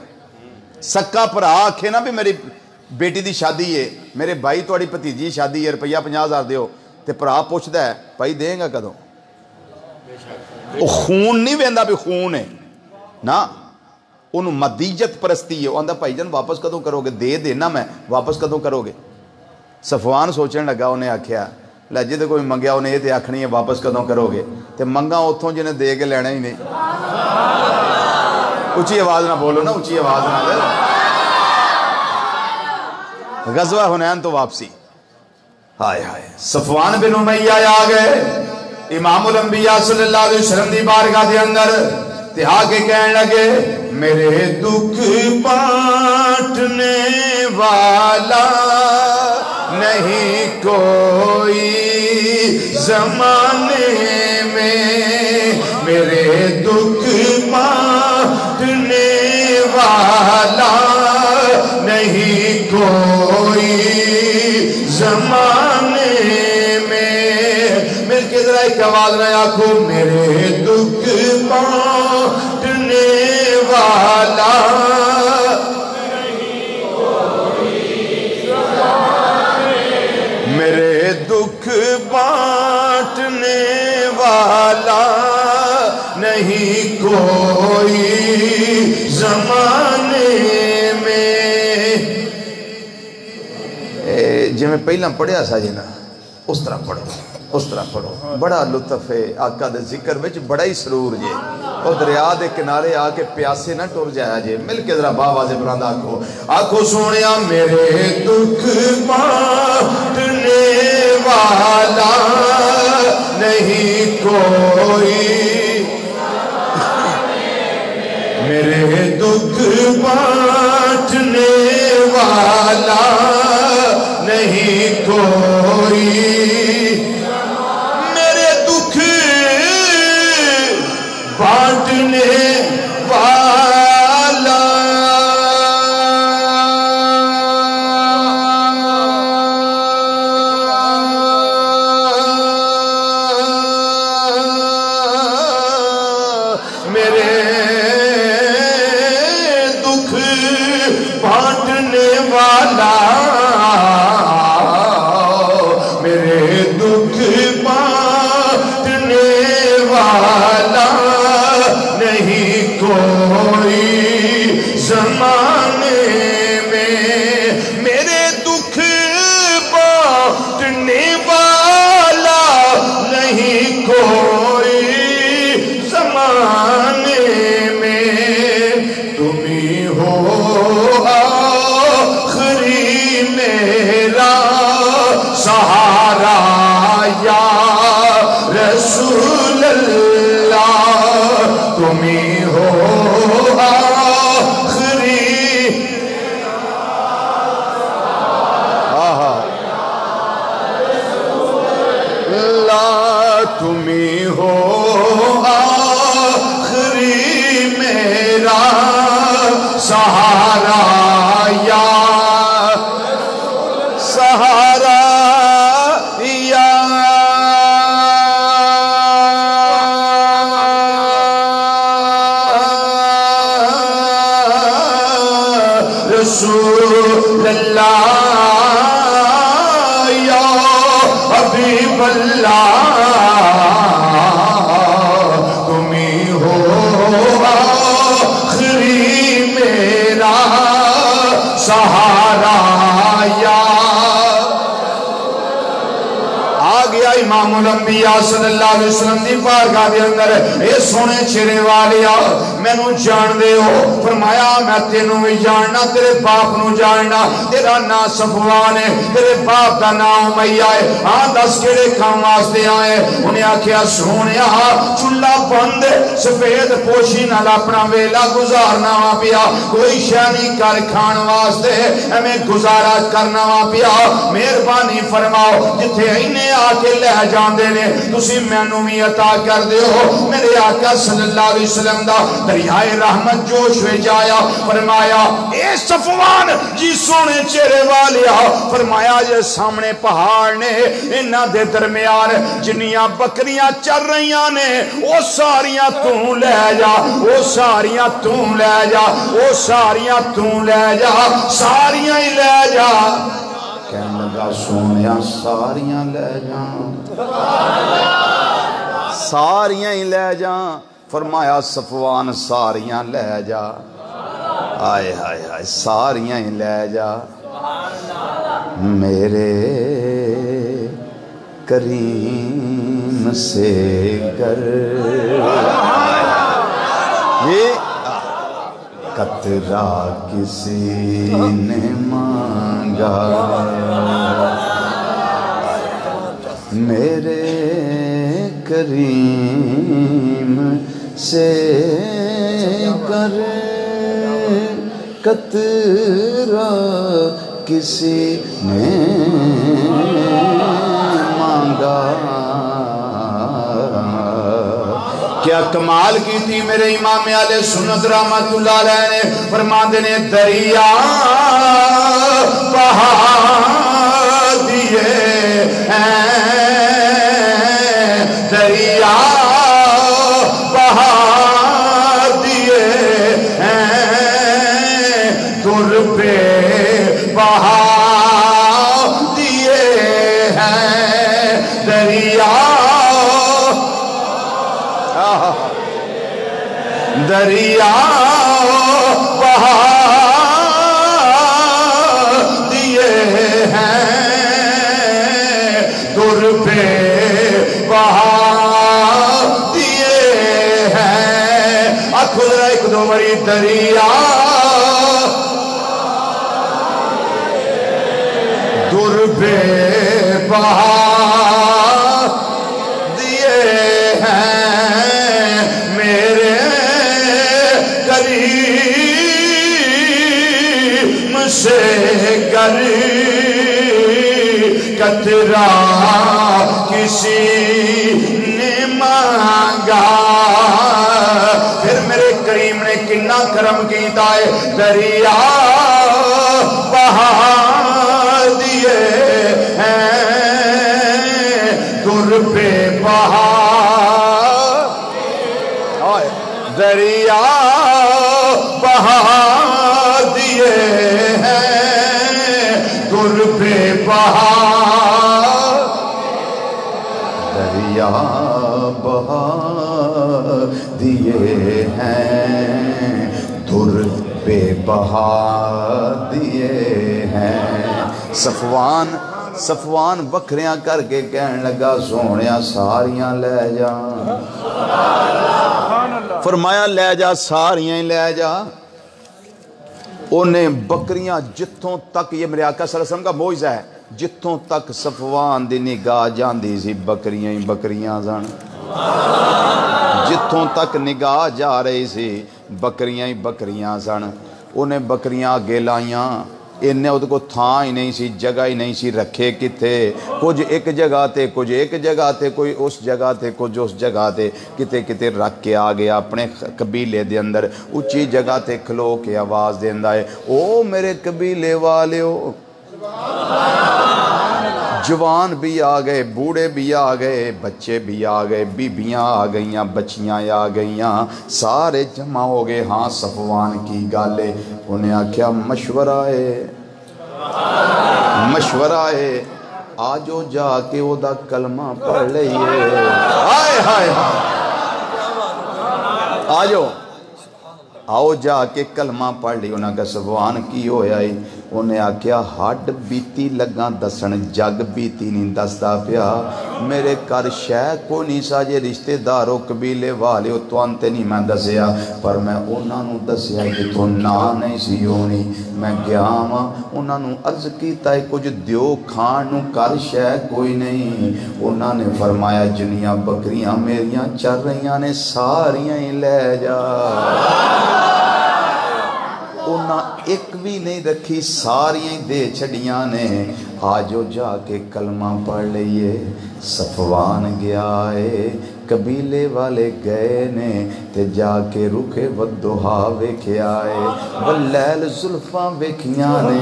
سکا پرا آکھے نا بھی میری بیٹی دی شادی ہے میرے بھائی توڑی پتیجی شادی ہے روپیہ 50,000 دیو تے پرا پوچھتا ہے بھائی دیں گا کدوں وہ خون نہیں ویندا بھی خون ہے نا انہوں مدیجت پرستی ہے وہ آندھا بھائی جان واپس کدوں کرو گے دے دینا میں واپس کدوں کرو گے صفوان سوچنے لگا انہیں آکھیا لجے تو کوئی منگیا انہیں یہ تے آکھنی ہے واپس کدوں کرو گے تے منگا اتھوں جنہیں دے کے لینا ہی نہیں اچھی آواز نہ بولو نا اچھی آواز نہ دے غزوہ حنین تو واپسی ہائے ہائے صفوان بن امیہ آ گئے امام الانبیاء صلی اللہ علیہ وسلم دی بارگاہ دے اندر تے آگے کہنے لگے میرے دکھ بانٹنے والا نہیں کوئی زمانے میں میرے دکھ بانٹنے والا نہیں کوئی زمانے میں مل کے ذرا ایک آواز میں آنکھوں میرے دکھ بانٹنے والا میرے دکھ بانٹنے والا نہیں کوئی زمانے میں جی میں پہلا پڑھیا سا جی نا اس طرح پڑھو بڑا لطف ہے آقا دے ذکر وچ بڑا ہی سرور جے اور دریا دے کنارے آ کے پیاسے نہ ٹر جایا جے مل کے ذرا باواز بلند آکھو سونیا میرے دکھ بانٹنے والا نہیں بانٹنے والا نہیں کوئی میرے دکھ بانٹنے والا میرے دکھ بانٹنے والا میرے دکھ بانٹنے والا نہیں کوئی زمانے میں میرے دکھ بانٹنے والا نہیں کوئی زمانے میں تم ہی ہو آخری میرا سہارا یا رسول اللہ تم ہی ہو آخری اللہ تم ہی ہو آخری میرا سہارا یا سہارا یا رسول اللہ یا حبیب اللہ تم ہی ہو آخری میرا سہارا یا گیا امام الانبیاء صلی اللہ علیہ وسلم دی بارگاہ دے اندر اے سونے چہرے والیا مینوں جان دے ہو فرمایا میں تینوں بھی جاننا تیرے باپ نو جاننا تیرا نام صفوان ہے تیرے باپ دا نام امیہ ہے ہاں دس کیڑے کام واسطے آئے انہیں آکھیا سونیا چولہا بند سفید پوشی نال اپنا ویلا گزارنا وا پیا کوئی شے نہیں کر کھان واسطے ہمیں گزارا کرنا وا پیا مہربانی فرماؤ جتھے اینے آ کے لے جاندے نے تسی مینوں بھی عطا کر دیو میرے آقا صلی اللہ علیہ وسلم دا دریائے رحمت جوش وچ آیا فرمایا اے صفوان جی سونے چہرے والیا فرمایا جے سامنے پہاڑ نے انہاں دے درمیان جنیاں بکریاں چر رہیاں نے او ساریاں تو لے جا او ساریاں تو لے جا او ساریاں تو لے جا ساریاں ہی لے جا کہنے لگا سونیا ساریاں لے جان ساریاں ہی لے جان فرمایا صفوان ساریاں لے جا آئے آئے آئے ساریاں ہی لے جا میرے کریم سے گر یہ قطرہ کسی نے مانگا میرے کریم سے گر قطرہ کسی نے مانگا کیا کمال کی تھی میرے امام علیہ سنت رحمت اللہ علیہ نے فرماندے نے دریا بہا دیے دریا بہا دیے در پہ بہا دیے دریا دریا بہا دیے ہیں در پہ بہا دیے ہیں آنکھوں ذرا ایک دو بڑی دریا در پہ بہا قطرہ کسی نے مانگا، پھر میرے کریم نے کنا کرم کیتا ہے، دریا بہا دیے ہیں در پہ بہا، دریا بہا دیے ہیں در پہ بہا، دریا بہا دیے ہیں در پہ بہا دیے ہیں۔ صفوان بکریاں کر کے کہنے لگا سونیاں ساریاں لے جا، فرمایا لے جا ساریاں ہی لے جا۔ انہیں بکریاں جتوں تک، یہ میرے آقا صلی اللہ علیہ وسلم کا معجزہ ہے، جتوں تک صفوان دی نگاہ جاندی سی بکریاں ہی بکریاں سن، جتوں تک نگاہ جا رہی سی بکریاں ہی بکریاں سن۔ انہیں بکریاں اگے لائیاں، انہیں وہ کو تھان ہی نہیں سی، جگہ ہی نہیں سی، رکھے کتے، کچھ ایک جگہ تے کچھ ایک جگہ تے، کوئی اس جگہ تے کچھ اس جگہ تے، کتے کتے رکھ کے آ گیا اپنے قبیلے دے اندر، اچھی جگہ تے کھلو کے آواز دیندا ہے، او میرے قبیلے والیو۔ جوان بھی آ گئے، بوڑھے بھی آ گئے، بچے بھی آ گئے، بیبیاں آ گئیاں، بچیاں آ گئیاں، سارے جمع ہو گئے۔ ہاں صفوان کی گالے، انہیں آکھیا مشورہ ہے، آجو جا کے او دا کلمہ پڑھ لئیے، ہائے ہائے آجو آؤ جا کے کلمہ پڑھ لی۔ انہاں کا صفوان کی ہویا ہی، انہیں آکھیا ہڈ بیتی لگاں دسن، جگ بیتی نہیں دستا پیا، میرے کر شے کو نہیں سا جے رشتے دارو قبیلے والے تو انتے نہیں میں دسیا، پر میں انہاں نو دسیا کہ تو نا نہیں سی ہونی، میں گیا ماں انہاں نو عرض کیتا ہے کچھ دیو کھان نو، کر شے کوئی نہیں۔ انہاں نے فرمایا جنیاں بکریاں میریاں چر رہیاں نے ساریاں ہی لے جا، انہاں ایک بھی نہیں رکھی، ساریاں دے چھڑیاں نے، آجو جا کے کلمہ پڑھ لئیے۔ صفوان گیا ہے، قبیلے والے گئے نے، تے جا کے رکھے ودہا ویکھے آئے، واللیل زلفاں ویکھیاں نے،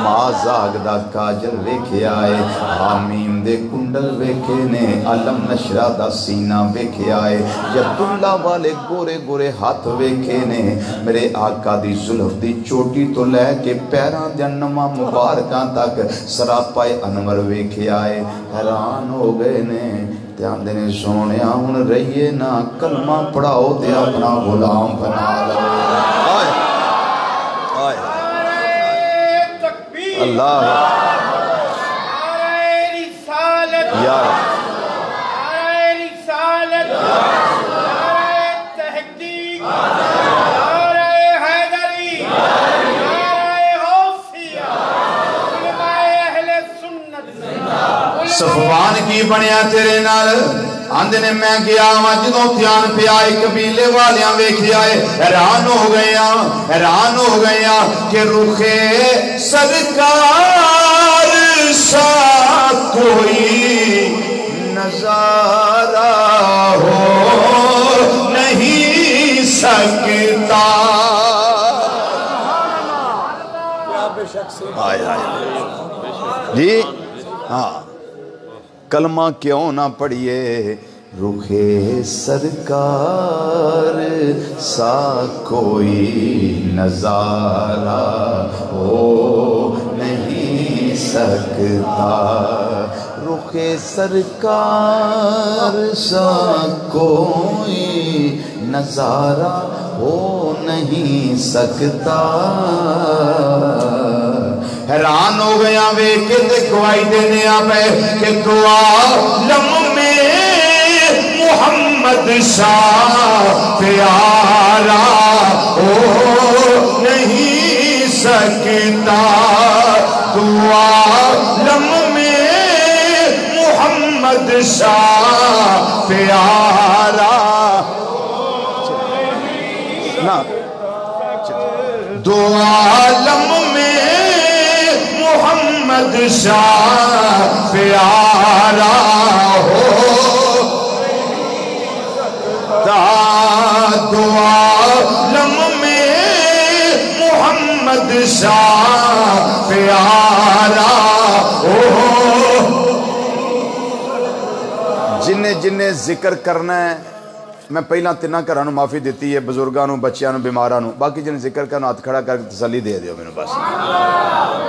مازاگ دا کاجل ویکھے آئے، حامیم دے کنڈل ویکھے نے، علم نشرہ دا سینہ ویکھے آئے، یداللہ والے گورے گورے ہاتھ ویکھے نے، میرے آقا دی زلف دی چوٹی تو لے کے پیران دے نما مبارکاں تک سراپا انور ویکھے آئے، حیران ہو گئے نے، دھیان دینے سونیا ہن رہیے نا، کلمہ پڑھاؤ تے اپنا غلام بنا لو۔ آئے اللہ یا صفوان کی بنیا تیرے نال، آندے نے میں گیا ہاں جدوں دھیان پہ آئے قبیلے والیاں ویکھے آئے، حیران ہو گیا کہ رخ سرکار سا کوئی نظارہ ہو نہیں سکتا۔ جی ہاں کلمہ کیوں نہ پڑھیے، رخ سرکار سا کوئی نظارہ ہو نہیں سکتا، رخ سرکار سا کوئی نظارہ ہو نہیں سکتا۔ حیران ہو گیا ویکھ تے گواہی دینے آپے کہ تو عالم میں محمد شاہ پیارا ہو نہیں سکتا، تو عالم میں محمد شاہ پیارا دو عالم میں محمد محمد شاہ پیارا ہو دو عالم میں محمد شاہ پیارا ہو. جنہیں جنہیں ذکر کرنا ہے میں پہلا تینوں گھراں نوں معافی دیتی ہے بزرگاں نوں بچیاں نوں بیماراں نوں باقی جنہیں ذکر کرنا ہاتھ کھڑا کر کے تسلی دے دیو مینوں بس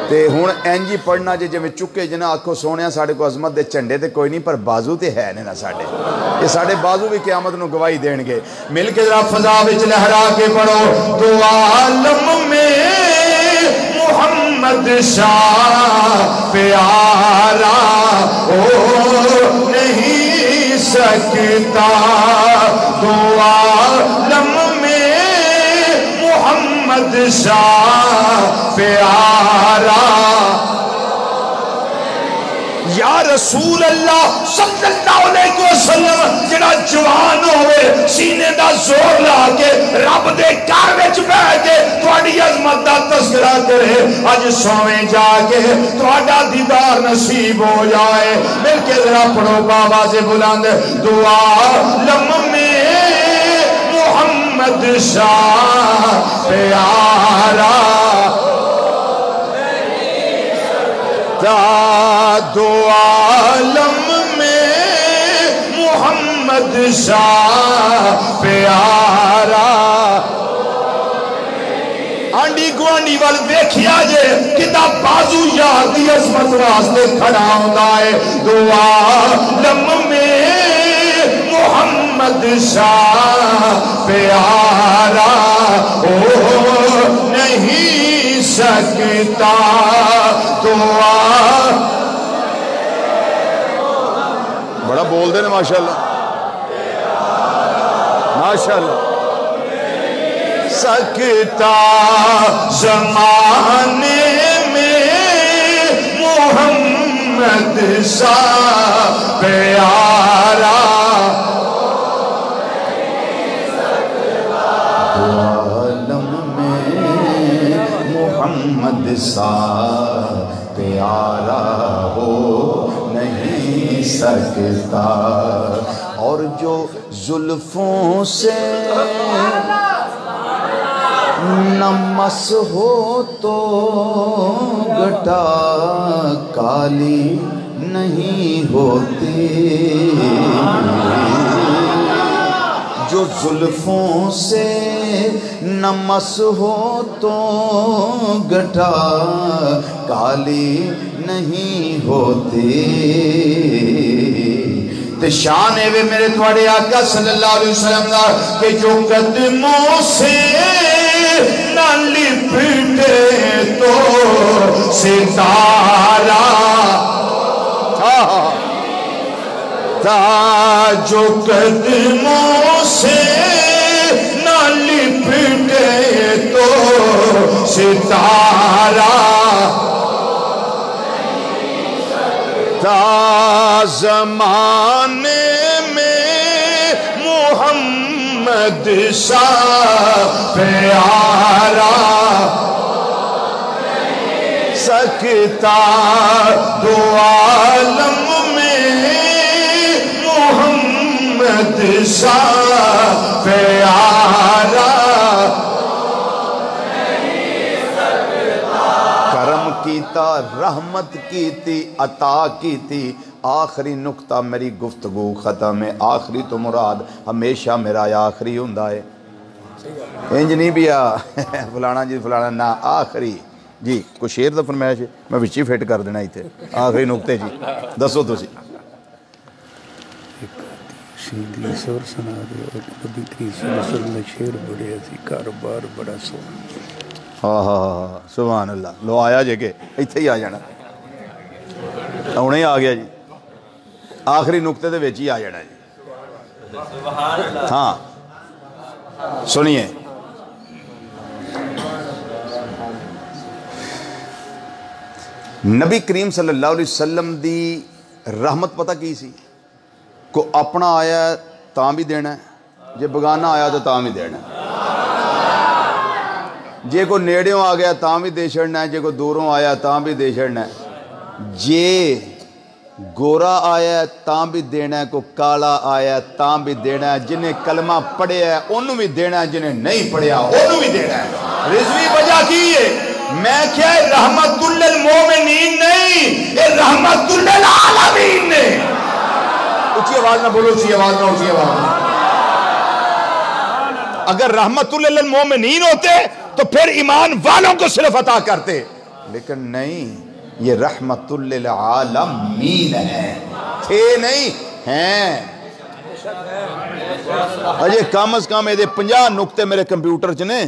تے ہن انج ہی پڑھنا جے جویں چکے جنہ آکھو سونیا ساڈے کو عظمت دے جھنڈے تے کوئی نہیں پر بازو تے ہے نا ساڈے یہ ساڈے بازو بھی قیامت نوں گواہی دین گے. مل کے ذرا فضا وچ لہرا کے پڑھو دو عالم میں محمد شاہ پیارا ہو نہیں سکتا دو عالم میں محمد شاہ پیارا. یا رسول اللہ صلی اللہ علیہ وسلم جڑا جوان ہوئے سینے دا زور لا کے رب دے گھر وچ بیٹھ کے تہاڈی عظمت دا تذکرہ کرے اج سویں جا کے تہاڈا دیدار نصیب ہو جائے. مل کے ذرا پڑھو بابا سے بلند دو عالم میں محمد شاہ پیارا دو عالم میں محمد شاہ پیارا. آنڈی گوانڈی وال ویکھیا جے کدا بازو یار دی عظمت واسطے کھڑا ہوندا ہے. دو عالم میں محمد شاہ پیارا ہو نہیں سکتا دعا. بڑا بول دے نا ماشاءاللہ ماشاءاللہ. سکتا زمانے میں محمد شاہ پیارا محمد شاہ پیارا ہو نہیں سکتا. اور جو زلفوں سے نمس ہو تو گٹا کالی نہیں ہوتی. جو زلفوں سے نمس ہو تو گٹا کالی نہیں ہوتی. تے شان ہے میرے تھوڑے آقا صلی اللہ علیہ وسلم دا کہ جو قدموں سے نہ لپٹے تو ستارہ جو قدموں سے نہ لپٹے تو ستارہ زمانے میں محمد شاہ پیارا سکتا دو عالم محمد شاہ پیارا. کرم کیتا رحمت کیتی عطا کیتی آخری نقطہ میری گفتگو ختم ہے. آخری تو مراد ہمیشہ میرا آخری ہوندا ہے انج نہیں بیا فلانا جی فلانا نا آخری جی کوئی شیر دا فرمائش ہے میں وچی فٹ کر دینا ایتھے آخری نقطے جی دسو تسی سیدھی سور سنا دے نبی کریم صلی اللہ علیہ وسلم نے شیر بڑے اسی کاروبار بڑا سونا. ہاں سبحان اللہ. لو آیا جے کہ ایتھے ہی آ جانا ہنے ہی آ گیا جی آخری نقطے دے وچ ہی آ جانا جی. ہاں سنیے نبی کریم صلی اللہ علیہ وسلم دی رحمت پتہ کی سی کو اپنا آیا تاں بھی دینا ہے جے بگانا آیا تو تاں بھی دینا ہے. جے کو نیڑیوں آ گیا تاں بھی دے چھڑنا ہے جے کو دوروں آیا تاں بھی دے چھڑنا ہے. جے گورا آیا ہے تاں بھی دینا ہے، کو کالا آیا ہے تاں بھی دینا ہے، جنہیں کلمہ پڑھیا ہے انہوں بھی دینا ہے، جنہیں نہیں پڑھیا انہوں بھی دینا ہے۔ رضوی وجہ کی ہے میں کیا ہے رحمت للمومنین نہیں، یہ رحمت للعالمین نے۔ اچھی آواز نہ بولو، اچھی آواز نہ، اچھی آواز نہ۔ اگر رحمت للمومنین ہوتے تو پھر ایمان والوں کو صرف عطا کرتے، لیکن نہیں، یہ رحمت للعالمین ہے، تھے نہیں ہیں۔ اجے کم از کم یہ 50 نقطے میرے کمپیوٹر چنے،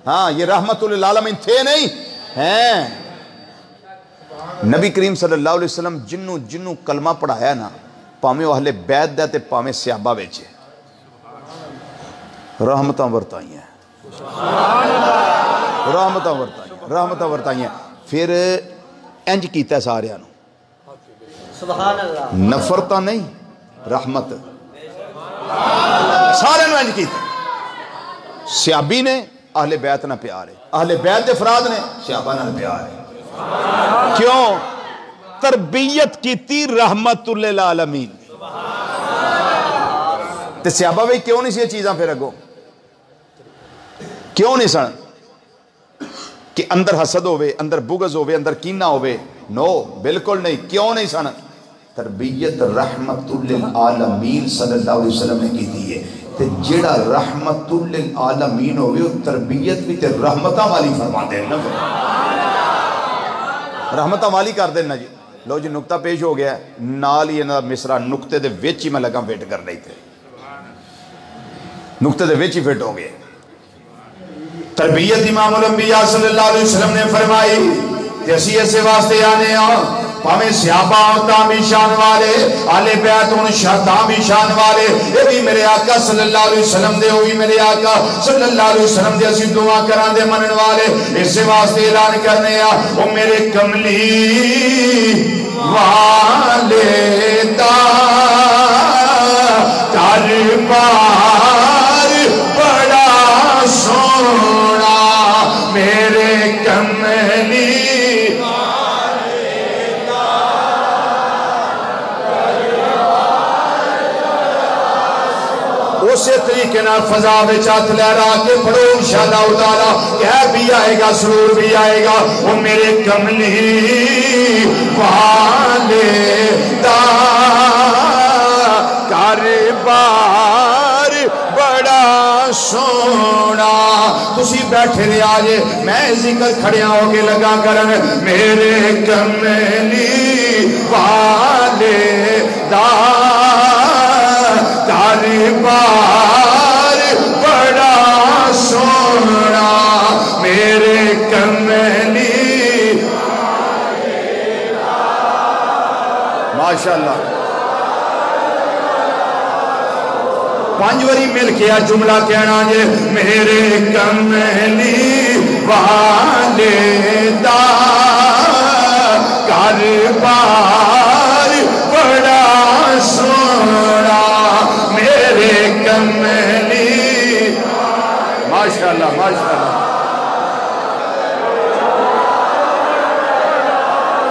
ہاں یہ رحمت للعالمین تھے نہیں ہیں۔ نبی کریم صلی اللہ علیہ وسلم جنوں کلمہ پڑھایا نا، پاویں اہل بیت دے تے پاویں صحابہ وچ رحمتاں ورتائیں ہیں، رحمتاں ورتائیں ہیں۔ پھر انج کیتا ہے سارے نو، سبحان اللہ، نفرتاں نہیں رحمت، سارے نو انج کیتا۔ صحابی نے اہل بیت نہ پیارے، اہل بیت دے افراد نے صحابہ نہ پیارے۔ کیوں؟ تربیت کیتی رحمت للعالمین۔ تے صحابہ بھی کیوں نہیں سی یہ چیزاں پھر اگو؟ کیوں نہیں سن؟ کہ اندر حسد ہوئے، اندر بغض ہوئے، اندر کینہ ہوئے؟ نو، بالکل نہیں۔ کیوں نہیں سن؟ تربیت رحمت للعالمین صلی اللہ علیہ وسلم نے کی دی ہے۔ تے جڑا رحمت للعالمین ہوئے تربیت بھی تے رحمتہ والی فرما دے نا، رحمتہ والی کر دینا جی۔ لو جی نقطہ پیش ہو گیا ہے، نال یہ مصرع نقطے دے ویچ ہی میں لگا ویٹ کر رہی تھے، نقطے دے ویچ ہی فٹ ہو گئے۔ تربیت امام الانبیاء صلی اللہ علیہ وسلم نے فرمائی کہ اسی ایسے واسطے آنے ہوں پاویں صحابہ ہوں تاں بھی شان والے، اہل بیت ہوں تاں بھی شان والے، یہ بھی میرے آقا صلی اللہ علیہ وسلم دے ہوئی، میرے آقا صلی اللہ علیہ وسلم دے اسی دعا کران دے منن والے، اسے واسطے اعلان کرنے آ او میرے کملی والے دا دربار بڑا سونا، میرے کملی اسی طریقے نہ فضا وچ ہاتھ لہرا کے پڑھو انشاءاللہ تعالی کہ بھی آئے گا، سرور بھی آئے گا۔ وہ میرے کملی والے دا دربار بڑا سونا۔ تسی بیٹھے رہے آجے میں ذکر کھڑیا ہو کے لگا کرن، میرے کملی والے دا دربار بڑا سونا، میرے کملی ماشاءاللہ۔ پانچ وری مل کے جملہ کہنا جے، میرے کملی والے دا دربار بڑا سونا، میرے کملی ماشاءاللہ ماشاءاللہ۔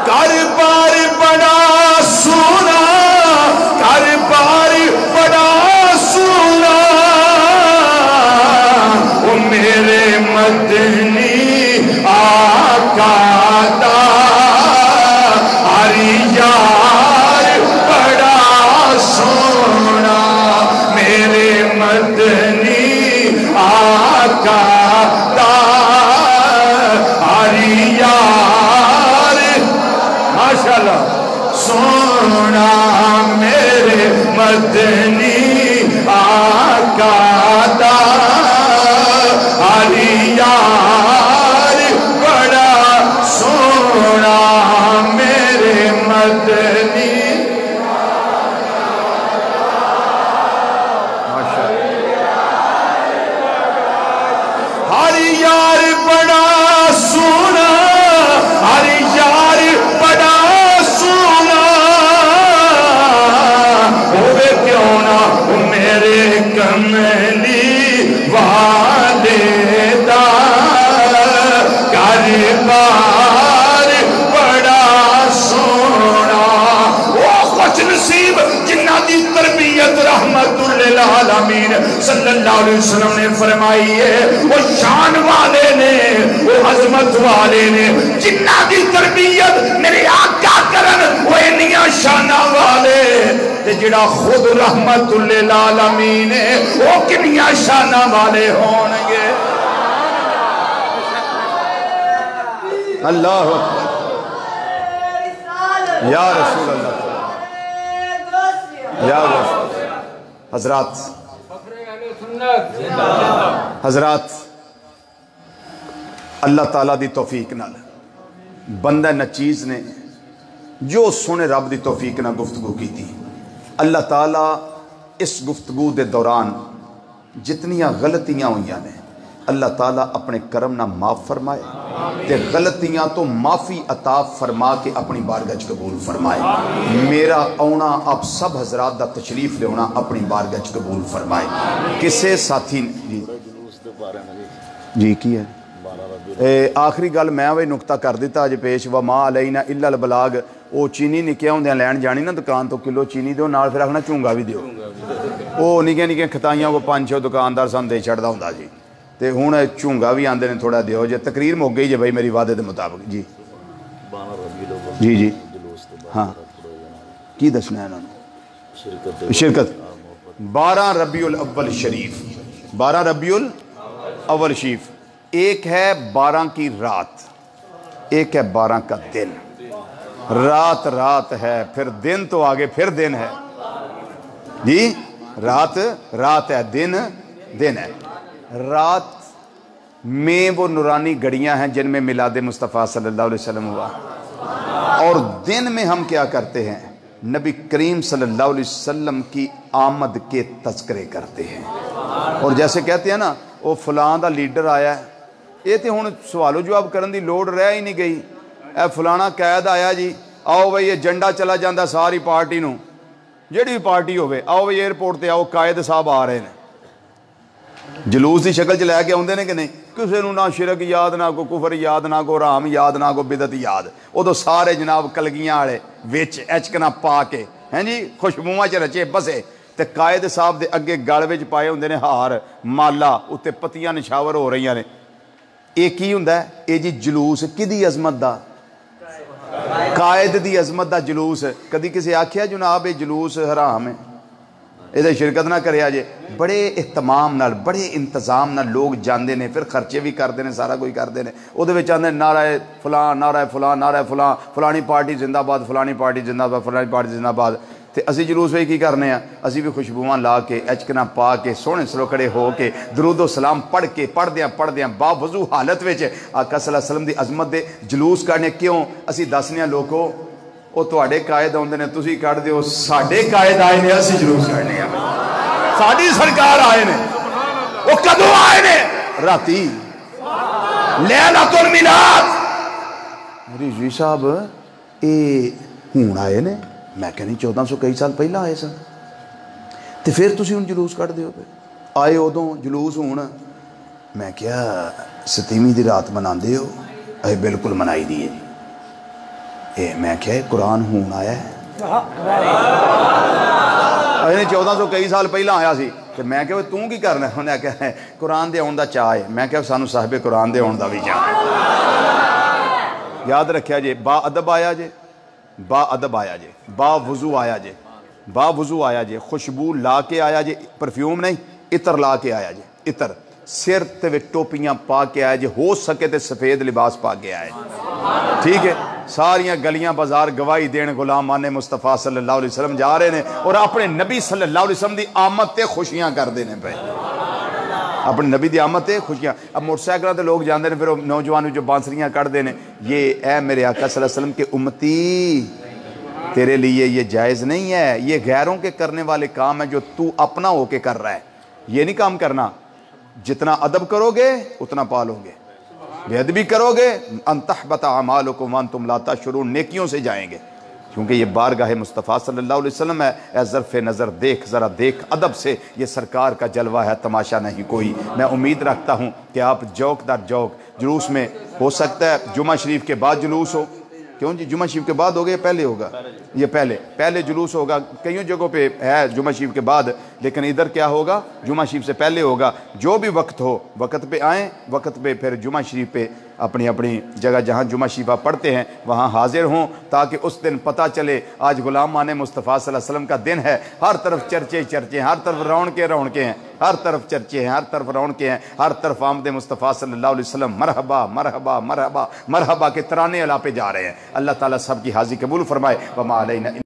دربار بڑا سونا، دربار بڑا سونا، وہ میرے مدنی آقا دا ہر یار بڑا سونا، میرے مدنی آقا دا ہر یار ماشاءاللہ سونا، میرے مدنی آقا دا ہر یار بڑا سونا، میرے مدنی ہر یار بڑا سونا، ہر یار بڑا سونا، ہوئے کیوں نہ میرے کملی والے دا دربار بڑا اللہ علیہ وسلم نے فرمائی ہے وہ شان والے نے وہ عظمت والے نے جنہ کی تربیت میرے آقا کرن وہ انیاں شانہ والے تے جڑا خود رحمت للعالمین ہے وہ کنیاں شانہ والے ہونگے اللہ اکبر یا رسول اللہ یا رسول حضرات اللہ تعالیٰ دی توفیق نال بندہ نچیز نے جو سونے رب دی توفیق نال گفتگو کی تھی اللہ تعالیٰ اس گفتگو دے دوران جتنیاں غلطیاں ہوئیاں نے اللہ تعالیٰ اپنے کرم نہ معاف فرمائے تے غلطیاں تو معافی عطا فرما کے اپنی بارگاہ قبول فرمائے میرا اونا آپ سب حضرات دا تشریف لے ہونا اپنی بارگاہ قبول فرمائے کسے ساتھی جی کی ہے آخری گل میں وہی نقطہ کر دیتا آج پیش وما علینا الا البلاغ وہ چینی نکیا ہوندیاں لین جانی نا دکان تو کلو چینی دیو نال پھر آخنا چونگا بھی دیو وہ نکیا نکیا کھتائیاں کو 5-6 دکاندار سان دے چھڑ دا ہوندا جی تے ہون چونگا بھی آندے نے تھوڑا دیو جے تقریر مک گئی جے بھائی میری وعدے دے مطابق جی جی جی ہاں کی دسنا ہے انہوں شرکت 12 ربیع الاول شریف 12 ربیع الاول شریف ایک ہے 12 کی رات ایک ہے 12 کا دن رات رات ہے پھر دن تو آگے پھر دن ہے جی رات رات ہے دن دن ہے رات میں وہ نورانی گھڑیاں ہیں جن میں میلاد مصطفیٰ صلی اللہ علیہ وسلم ہوا اور دن میں ہم کیا کرتے ہیں نبی کریم صلی اللہ علیہ وسلم کی آمد کے تذکرے کرتے ہیں اور جیسے کہتے ہیں نا وہ فلان دا لیڈر آیا ہے یہ تے ہون سوالو جواب کرن دی لوڑ رہ ہی نہیں گئی اے فلانا قید آیا جی آؤ بھئی یہ جنڈا چلا جاندہ ساری پارٹی نو جیڑی بھی پارٹی ہوئے آؤ بھئی ایئرپورٹ تے آؤ قائد صاحب آ رہے ہیں جلوس دی شکل چلے کے ہوندے نے کہ نہیں کسے نو نہ شرک یاد نہ کو کفر یاد نہ کو رام یاد نہ کو بدعت یاد او تو سارے جناب کلگیاں والے وچ اچکنا پا کے ہیں جی خوشبوواں چ رچے بسے تے قائد صاحب دے اگے گل وچ پائے ہوندے نے ہار مالا اوتے پتیاں نشاور ہو رہیاں نے اے کی ہوندا ہے اے جی جلوس کدی عظمت دا قائد دی عظمت دا جلوس کدی کسی آکھیا جناب اے جلوس حرام ہے ادھر شرکت نہ کرے آجے بڑے اہتمام نال بڑے انتظام نال لوگ جاندے نے پھر خرچے بھی کر دینے سارا کوئی کر دینے او دے وچ آندے نعرہ فلان نعرہ فلان نعرہ فلان فلانی پارٹی زندہ باد فلانی پارٹی زندہ باد فلانی پارٹی زندہ باد تے اسی جلوس وہی کی کرنے ہیں اسی بھی خوشبوواں لا کے اچکنا پا کے سونے سلو کھڑے ہو کے درود و سلام پڑھ دیاں با وضو حالت وچ آقا صلی اللہ علیہ وسلم دی عظمت دے جلوس کرنے کیوں اسی دسنے لوگوں وہ تواڈے قائد ہوندے نے تسی کڈ دیو ساڈے قائد آئے نے اسی جلوس کرنے ہیں ساڈی سرکار آئے نے وہ کدوں آئے نے راتی لیلۃ المیلاد میری جی صاحب اے ہون آئے نے میں کہنی 1400 کئی سال پہلا آئے سن تے پھر تسی ہن جلوس کڈ دیو پہ آئے ادوں جلوس ہون میں کیا 7ویں دی رات مناندے ہو اے بالکل منائی دی ہے میں کیا ہے قرآن ہون آیا ہے 1400 کئی سال پہلا آیا سی کہ میں کہا توں کی کرنا ہے انہیں کہا ہے قرآن دے آن دا چاہے میں کہا سانو صاحب قرآن دے آن دا بھی چاہے یاد رکھیا جے با ادب آیا جے با ادب آیا جے با وضو آیا جے با وضو آیا جے خوشبو لا کے آیا جے پرفیوم نہیں عطر لا کے آیا جے عطر سر تے ٹوپیاں پا کے آیا جے ہو سکے تے سفید لباس پا کے آئے ٹھیک ہے ساریاں گلیاں بازار گواہی دین غلامان مصطفیٰ صلی اللہ علیہ وسلم جا رہے ہیں اور اپنے نبی صلی اللہ علیہ وسلم دی آمد تے خوشیاں کر دینے پہ اپنے نبی دی آمد تے خوشیاں اب موٹر سائیکلوں تے لوگ جاندے نے پھر نوجوانوں جو بانسریاں کر دینے یہ اے میرے آقا صلی اللہ علیہ وسلم کے امتی تیرے لیے یہ جائز نہیں ہے یہ غیروں کے کرنے والے کام ہیں جو تو اپنا ہو کے کر رہا ہے یہ نہیں کام کرنا جتنا ادب کرو گے اتنا پالو گے بے ادبی کرو گے ان تحبط اعمالکم وانتم لا تشعرون نیکیوں سے جائیں گے کیونکہ یہ بارگاہ مصطفیٰ صلی اللہ علیہ وسلم ہے اے ظرف نظر دیکھ ذرا دیکھ ادب سے یہ سرکار کا جلوہ ہے تماشا نہیں کوئی میں امید رکھتا ہوں کہ آپ جوک در جوک جلوس میں ہو سکتا ہے جمعہ شریف کے بعد جلوس ہو کیوں جی جمعہ شریف کے بعد ہوگا یا پہلے ہوگا؟ یہ پہلے جلوس ہوگا، کئیوں جگہوں پہ ہے جمعہ شریف کے بعد، لیکن ادھر کیا ہوگا؟ جمعہ شریف سے پہلے ہوگا۔ جو بھی وقت ہو وقت پہ آئیں، وقت پہ پھر جمعہ شریف پہ اپنی اپنی جگہ جہاں جمعہ شریف آپ پڑھتے ہیں وہاں حاضر ہوں، تاکہ اس دن پتہ چلے آج غلامان مصطفیٰ صلی اللہ علیہ وسلم کا دن ہے۔ ہر طرف چرچے چرچے ہیں، ہر طرف رونقیں ہیں، ہر طرف چرچے ہیں، ہر طرف رونقیں ہیں، ہر طرف آمد مصطفیٰ صلی اللہ علیہ وسلم مرحبا مرحبا مرحبا مرحبا کے ترانے الاپے جا رہے ہیں۔ اللہ تعالیٰ سب کی حاضری قبول فرمائے۔ وما علینا